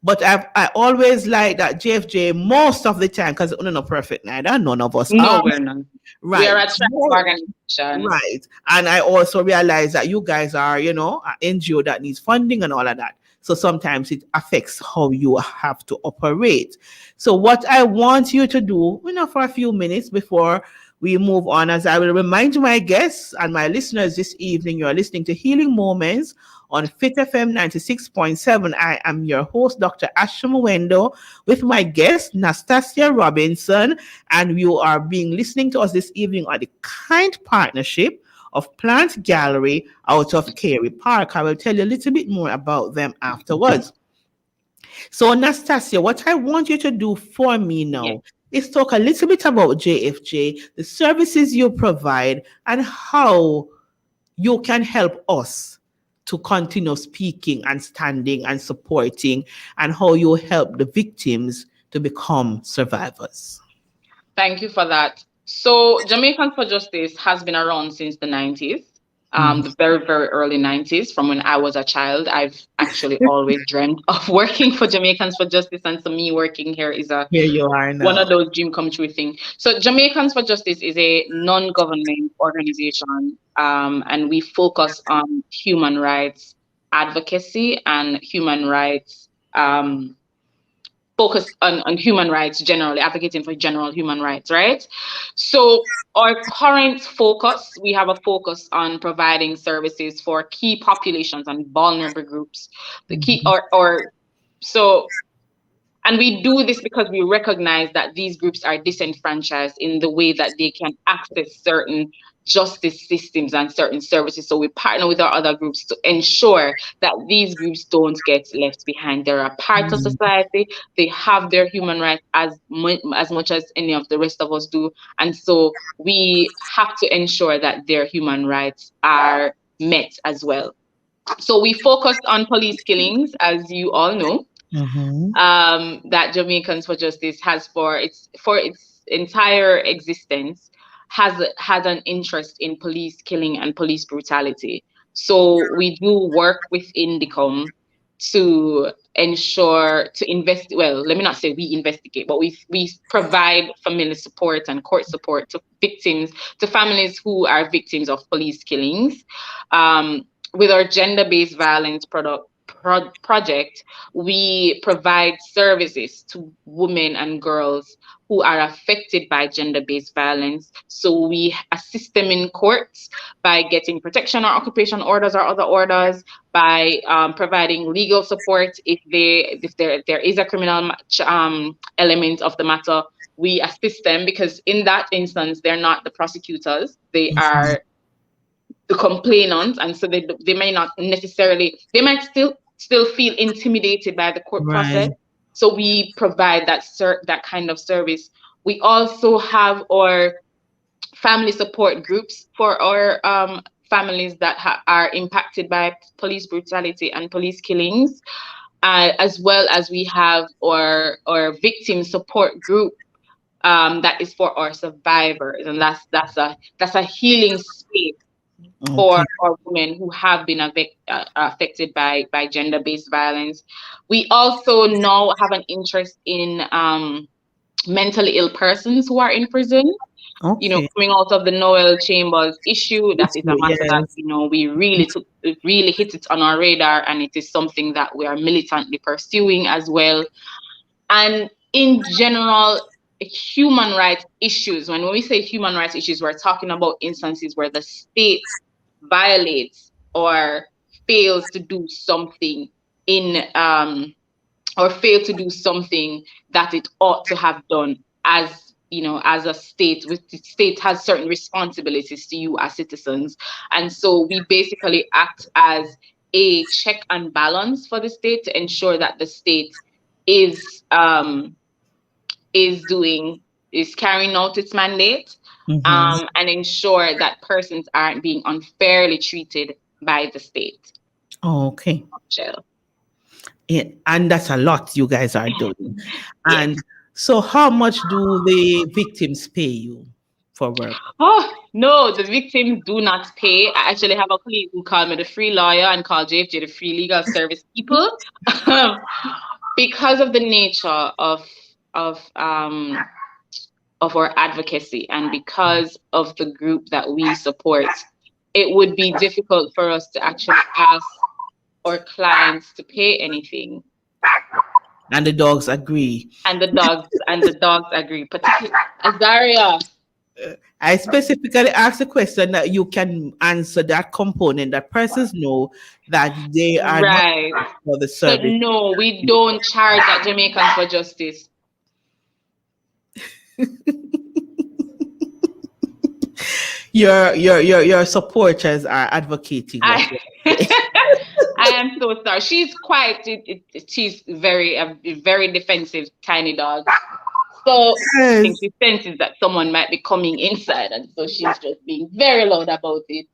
Speaker 7: But I always like that JFJ most of the time because we're not perfect neither. None of us
Speaker 8: No,
Speaker 7: are.
Speaker 8: we're not. We
Speaker 7: Right.
Speaker 8: are a trans organization.
Speaker 7: Right. And I also realize that you guys are, an NGO that needs funding and all of that. So sometimes it affects how you have to operate. So what I want you to do, for a few minutes before we move on, as I will remind my guests and my listeners this evening, you are listening to Healing Moments on Fit FM 96.7. I am your host, Dr. Asha Mwendo, with my guest, Nastasia Robinson, and you are being listening to us this evening on the kind partnership of Plant Gallery out of Carey Park. I will tell you a little bit more about them afterwards. So, Nastasia, what I want you to do for me now is talk a little bit about JFJ, the services you provide, and how you can help us to continue speaking and standing and supporting, and how you help the victims to become survivors.
Speaker 8: Thank you for that. So Jamaicans for Justice has been around since the 90s, the very, very early 90s. From when I was a child, I've actually always dreamt of working for Jamaicans for Justice, and so me working here is
Speaker 7: Here you are now.
Speaker 8: one of those dream come true things. So Jamaicans for Justice is a non-government organization, and we focus on human rights advocacy and human rights focus on human rights generally, advocating for general human rights, right? So our current focus, we have a focus on providing services for key populations and vulnerable groups. The key and we do this because we recognize that these groups are disenfranchised in the way that they can access certain justice systems and certain services. So we partner with our other groups to ensure that these groups don't get left behind. They're a part of society. They have their human rights as much as any of the rest of us do. And so we have to ensure that their human rights are met as well. So we focused on police killings, as you all know. That Jamaicans for Justice has for its entire existence has had an interest in police killing and police brutality. So we do work with Indicom to ensure let me not say we investigate, but we provide family support and court support to victims, to families who are victims of police killings. With our gender-based violence project, we provide services to women and girls who are affected by gender-based violence. So we assist them in courts by getting protection or occupation orders or other orders, by providing legal support if there is a criminal element of the matter. We assist them because in that instance, they're not the prosecutors, they are the complainants, and so they may not necessarily, they might still feel intimidated by the court process. So we provide that kind of service. We also have our family support groups for our families that are impacted by police brutality and police killings, as well as we have our victim support group that is for our survivors, and that's a healing space for women who have been affected by gender-based violence. We also now have an interest in mentally ill persons who are in prison. Coming out of the Noel Chambers issue, that is a matter that we really hit it on our radar, and it is something that we are militantly pursuing as well. And in general, human rights issues, when we say human rights issues, we're talking about instances where the state violates or fails to do something or fail to do something that it ought to have done, as a state. The state has certain responsibilities to you as citizens, and so we basically act as a check and balance for the state to ensure that the state is carrying out its mandate, and ensure that persons aren't being unfairly treated by the state.
Speaker 7: Okay. Yeah, and that's a lot you guys are doing. And so how much do the victims pay you for work?
Speaker 8: Oh, no, the victims do not pay. I actually have a colleague who called me the free lawyer and called JFJ the free legal service people. Because of the nature of um of our advocacy and because of the group that we support, it would be difficult for us to actually ask our clients to pay anything.
Speaker 7: And the dogs agree.
Speaker 8: And the dogs agree. Particularly Azaria.
Speaker 7: I specifically asked the question that you can answer that component that persons know that they are not
Speaker 8: Right.
Speaker 7: for the
Speaker 8: So
Speaker 7: service.
Speaker 8: no, we don't charge at Jamaicans for Justice.
Speaker 7: Your supporters are advocating.
Speaker 8: I am so sorry. She's quite. She's very a very defensive tiny dog. So I think she senses that someone might be coming inside, and so she's just being very loud about it.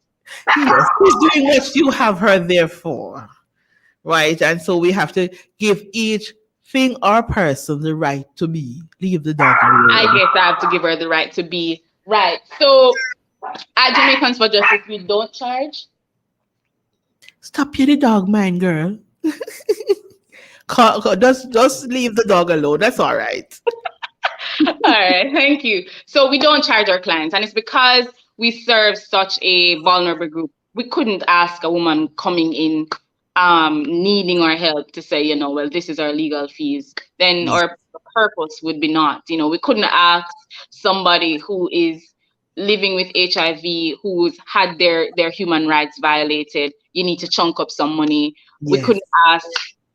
Speaker 7: Yes, she's doing what you have her there for, right? And so we have to give each thing or person the right to be. Leave the dog alone.
Speaker 8: I guess I have to give her the right to be right. So at Jamaicans for Justice, we don't charge.
Speaker 7: Stop your dog, man, girl. Just leave the dog alone. That's all right.
Speaker 8: All right, thank you. So we don't charge our clients, and it's because we serve such a vulnerable group. We couldn't ask a woman coming in needing our help to say, well, this is our legal fees. Then our purpose would be not, we couldn't ask somebody who is living with HIV, who's had their human rights violated, you need to chunk up some money. Yes. We couldn't ask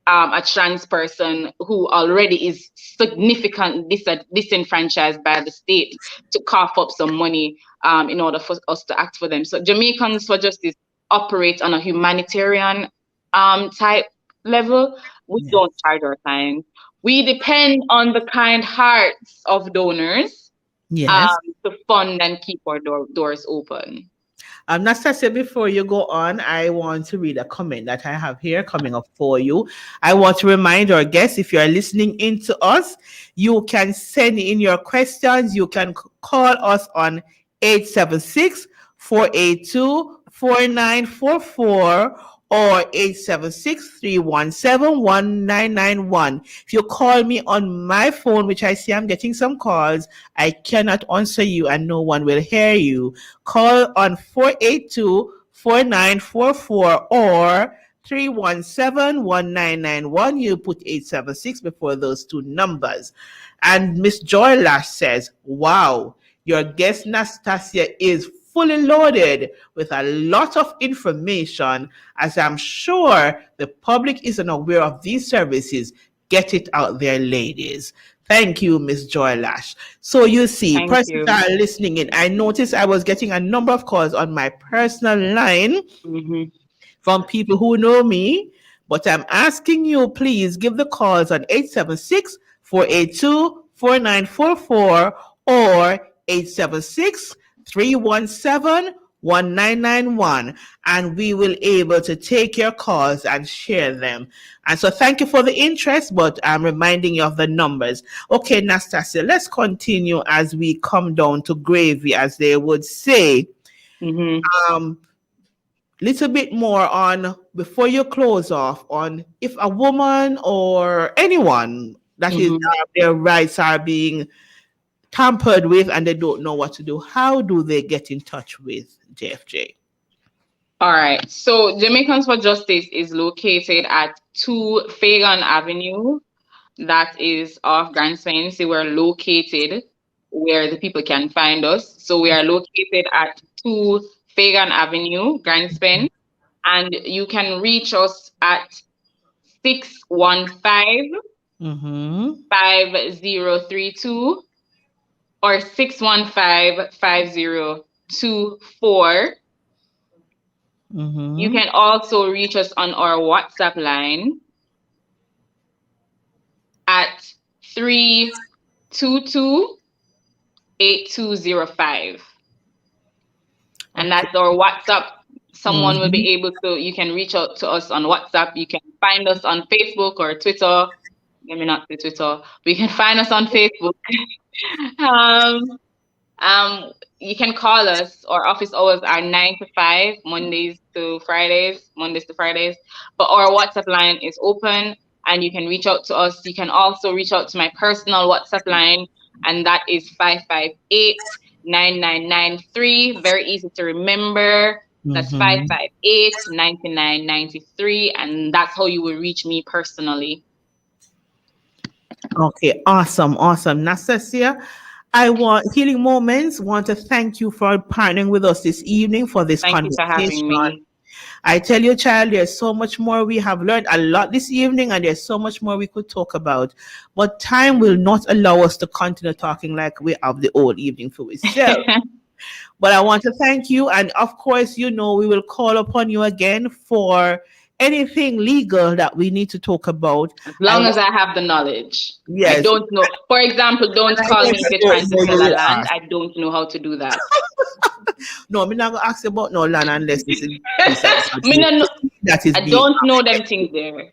Speaker 8: a trans person who already is significantly disenfranchised by the state to cough up some money in order for us to act for them. So Jamaicans for Justice operate on a humanitarian type level. We don't charge our clients. We depend on the kind hearts of donors to fund and keep our doors open.
Speaker 7: Nastasia, before you go on, I want to read a comment that I have here coming up for you. I want to remind our guests, if you are listening in to us, you can send in your questions. You can call us on 876-482-4944 or 876-317-1991. If you call me on my phone, which I see I'm getting some calls, I cannot answer you and no one will hear you. Call on 482-4944 or 317-1991. You put 876 before those two numbers. And Miss Joy Lash says, wow, your guest Nastasia is fully loaded with a lot of information, as I'm sure the public isn't aware of these services. Get it out there, ladies. Thank you, Miss Joy Lash. So you see, persons are listening in. I noticed I was getting a number of calls on my personal line from people who know me, but I'm asking you, please give the calls on 876-482-4944 or 876-317-1991, and we will able to take your calls and share them. And so thank you for the interest, but I'm reminding you of the numbers. Okay, Nastasia, let's continue as we come down to gravy, as they would say. Little bit more on, before you close off, on if a woman or anyone that is their rights are being tampered with and they don't know what to do, how do they get in touch with JFJ?
Speaker 8: All right. So Jamaicans for Justice is located at 2 Fagan Avenue. That is off Grand Spain. So we're located where the people can find us. So we are located at 2 Fagan Avenue, Grand Spain. And you can reach us at 615-5032 or 615-5024. You can also reach us on our WhatsApp line at 322-8205. And that's our WhatsApp. Someone will be able to, you can reach out to us on WhatsApp. You can find us on Facebook or Twitter. Let me not say Twitter. We can find us on Facebook. you can call us. Our office hours are 9 to 5, Mondays to Fridays. But our WhatsApp line is open, and you can reach out to us. You can also reach out to my personal WhatsApp line, and that is 558-9993. Very easy to remember. That's
Speaker 7: Mhm.
Speaker 8: 558-9993, and that's how you will reach me personally.
Speaker 7: Okay, awesome, awesome. Nastasia, Healing Moments want to thank you for partnering with us this evening for this
Speaker 8: Thank you for having
Speaker 7: conversation.
Speaker 8: me.
Speaker 7: I tell you, child, there's so much more. We have learned a lot this evening, and there's so much more we could talk about. But time will not allow us to continue talking like we have the whole evening for ourselves. But I want to thank you. And of course, we will call upon you again for anything legal that we need to talk about.
Speaker 8: As
Speaker 7: I
Speaker 8: long as
Speaker 7: want,
Speaker 8: I have the knowledge. I
Speaker 7: yes.
Speaker 8: don't know. For example,
Speaker 7: And
Speaker 8: don't
Speaker 7: I
Speaker 8: call
Speaker 7: know
Speaker 8: me if
Speaker 7: that
Speaker 8: you're
Speaker 7: you
Speaker 8: trying to
Speaker 7: know
Speaker 8: sell
Speaker 7: you
Speaker 8: a
Speaker 7: will
Speaker 8: land.
Speaker 7: ask.
Speaker 8: I don't know how to do that.
Speaker 7: No, I'm not going to ask you about no land unless this is piece of
Speaker 8: Me no, know-
Speaker 7: that is
Speaker 8: I
Speaker 7: being.
Speaker 8: don't know them things there.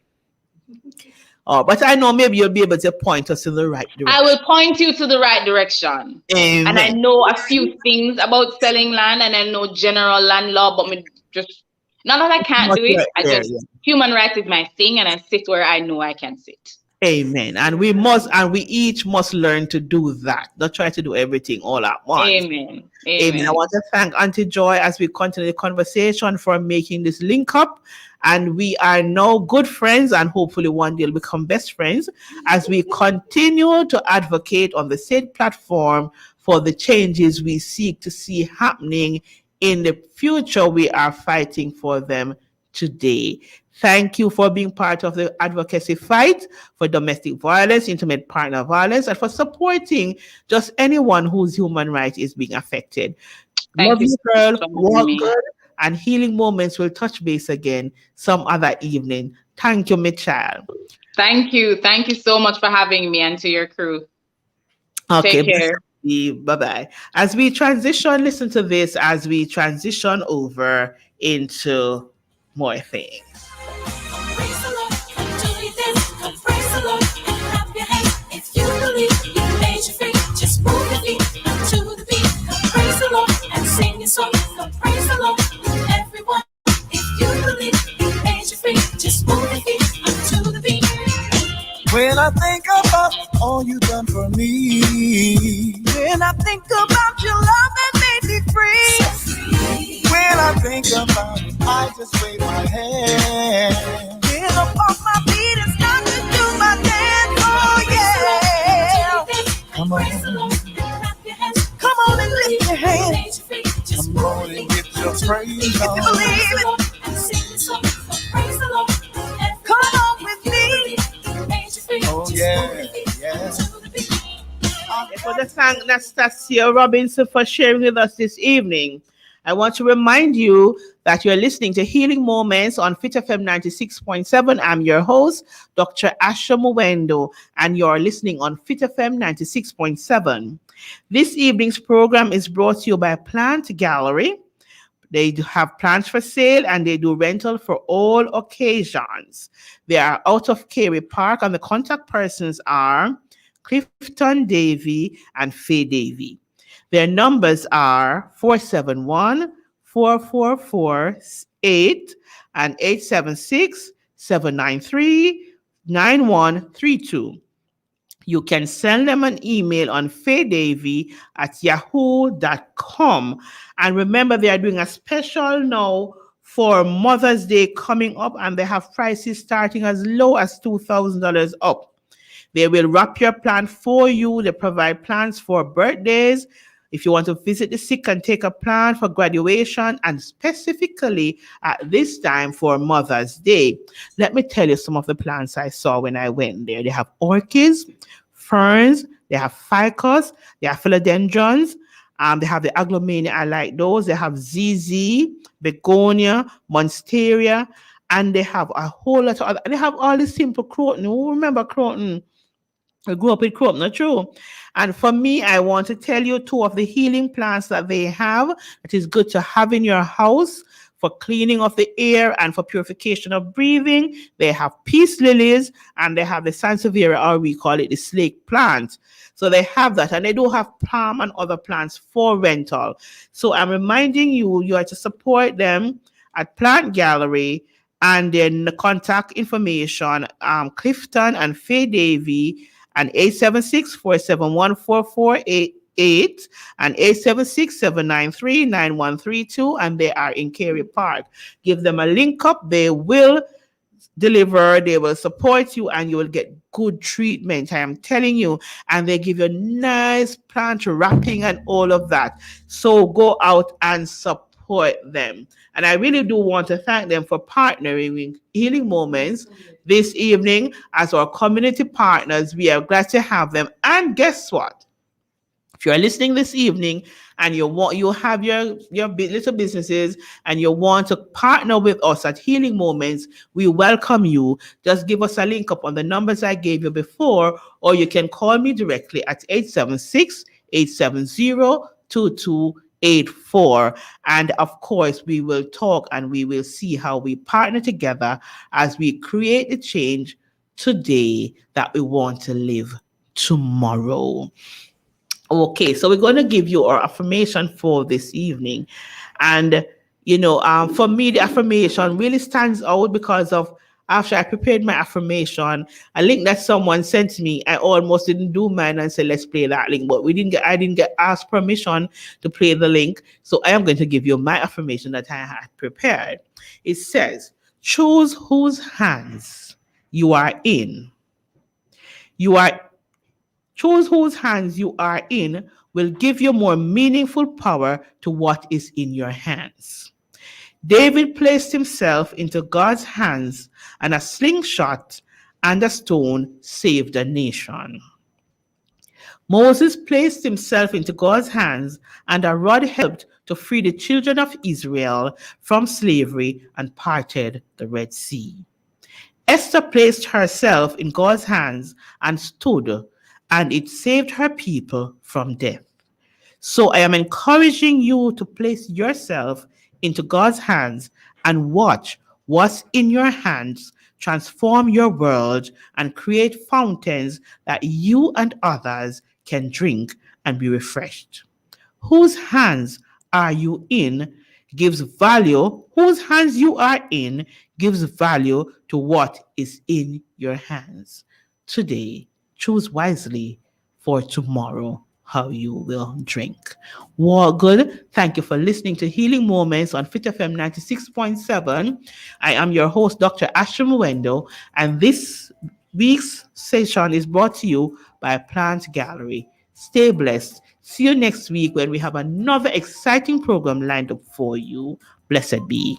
Speaker 7: Oh, but I know maybe you'll be able to point us in the right
Speaker 8: I
Speaker 7: direction.
Speaker 8: will point you to the right direction. And I
Speaker 7: Amen.
Speaker 8: know a few things about selling land, and I know general land law, but me just not that I can't
Speaker 7: Not
Speaker 8: do it.
Speaker 7: right
Speaker 8: I
Speaker 7: there,
Speaker 8: just
Speaker 7: yeah.
Speaker 8: human rights is my thing, and I sit where I know I can sit.
Speaker 7: Amen. And we each must learn to do that. Not try to do everything all at once.
Speaker 8: Amen.
Speaker 7: Amen. I
Speaker 8: Amen.
Speaker 7: want to thank Auntie Joy as we continue the conversation for making this link up. And we are now good friends, and hopefully one day we'll become best friends as we continue to advocate on the same platform for the changes we seek to see happening in the future. We are fighting for them today. Thank you for being part of the advocacy fight for domestic violence, intimate partner violence, and for supporting just anyone whose human right is being affected.
Speaker 8: Thank
Speaker 7: Love
Speaker 8: you
Speaker 7: you,
Speaker 8: so much
Speaker 7: girl.
Speaker 8: for having
Speaker 7: Walk
Speaker 8: me.
Speaker 7: good. And Healing Moments will touch base again some other evening. Thank you, my child.
Speaker 8: Thank you. Thank you so much for having me, and to your crew.
Speaker 7: Okay,
Speaker 8: Take care.
Speaker 7: bye bye. As we transition, listen to this as we transition over into more things.
Speaker 1: Praise the Lord, do this. Praise the Lord, clap your hands. If you believe He made you free, just move your feet to the beat. Praise the Lord and sing your song. Praise the Lord, everyone. If you believe He made you free, just move your feet to the beat. When I think about all you've done for me, when I think about your love that made me free, when I think about it, I just wave my hand. Get up off my feet and start to do my dance. Oh yeah. Come on. Come on and lift your hands. Come on and get your praise on. If you believe it, come on with me. Oh yeah, yeah.
Speaker 7: For the thank Nastasia Robinson for sharing with us this evening. I want to remind you that you're listening to Healing Moments on Fit FM 96.7. I'm your host, Dr. Asha Mwendo, and you're listening on Fit FM 96.7. This evening's program is brought to you by Plant Gallery. They do have plants for sale, and they do rental for all occasions. They are out of Carey Park, and the contact persons are Clifton Davy and Faye Davy. Their numbers are 471-444-8 and 876-793-9132. You can send them an email on faydavy@yahoo.com. And remember, they are doing a special now for Mother's Day coming up, and they have prices starting as low as $2,000 up. They will wrap your plant for you. They provide plants for birthdays. If you want to visit the sick and take a plant for graduation, and specifically at this time for Mother's Day. Let me tell you some of the plants I saw when I went there. They have orchids, ferns, they have ficus, they have philodendrons, they have the agglomania, I like those. They have ZZ, begonia, monstera, and they have a whole lot of other. They have all the simple croton. Who remember croton? I grew up with crop, not true. And for me, I want to tell you two of the healing plants that they have that is good to have in your house for cleaning of the air and for purification of breathing. They have peace lilies and they have the sansevieria, or we call it the snake plant. So they have that, and they do have palm and other plants for rental. So I'm reminding you, you are to support them at Plant Gallery, and then the contact information, Clifton and Faye Davy, and 876-471-4488 and 876-793-9132, and they are in Cary Park. Give them a link up. They will deliver, they will support you, and you will get good treatment. I am telling you. And they give you nice plant wrapping and all of that. So go out and support them. And I really do want to thank them for partnering with Healing Moments this evening as our community partners. We are glad to have them. And guess what? If you're listening this evening and you have your little businesses and you want to partner with us at Healing Moments, we welcome you. Just give us a link up on the numbers I gave you before, or you can call me directly at 876-870-2284. And of course, we will talk and we will see how we partner together as we create the change today that we want to live tomorrow. Okay, so we're going to give you our affirmation for this evening. And, for me, the affirmation really stands out because of after I prepared my affirmation, a link that someone sent me, I almost didn't do mine and said, let's play that link. But I didn't get asked permission to play the link. So I am going to give you my affirmation that I had prepared. It says, choose whose hands you are in. Choose whose hands you are in will give you more meaningful power to what is in your hands. David placed himself into God's hands, and a slingshot and a stone saved a nation. Moses placed himself into God's hands, and a rod helped to free the children of Israel from slavery and parted the Red Sea. Esther placed herself in God's hands and stood, and it saved her people from death. So I am encouraging you to place yourself into God's hands and watch what's in your hands transform your world and create fountains that you and others can drink and be refreshed. Whose hands are you in gives value. Whose hands you are in gives value to what is in your hands. Today, choose wisely for tomorrow how you will drink. Well, good. Thank you for listening to Healing Moments on Fit FM 96.7. I am your host, Dr. Asha Mwendo, and this week's session is brought to you by Plant Gallery. Stay blessed. See you next week when we have another exciting program lined up for you. Blessed be.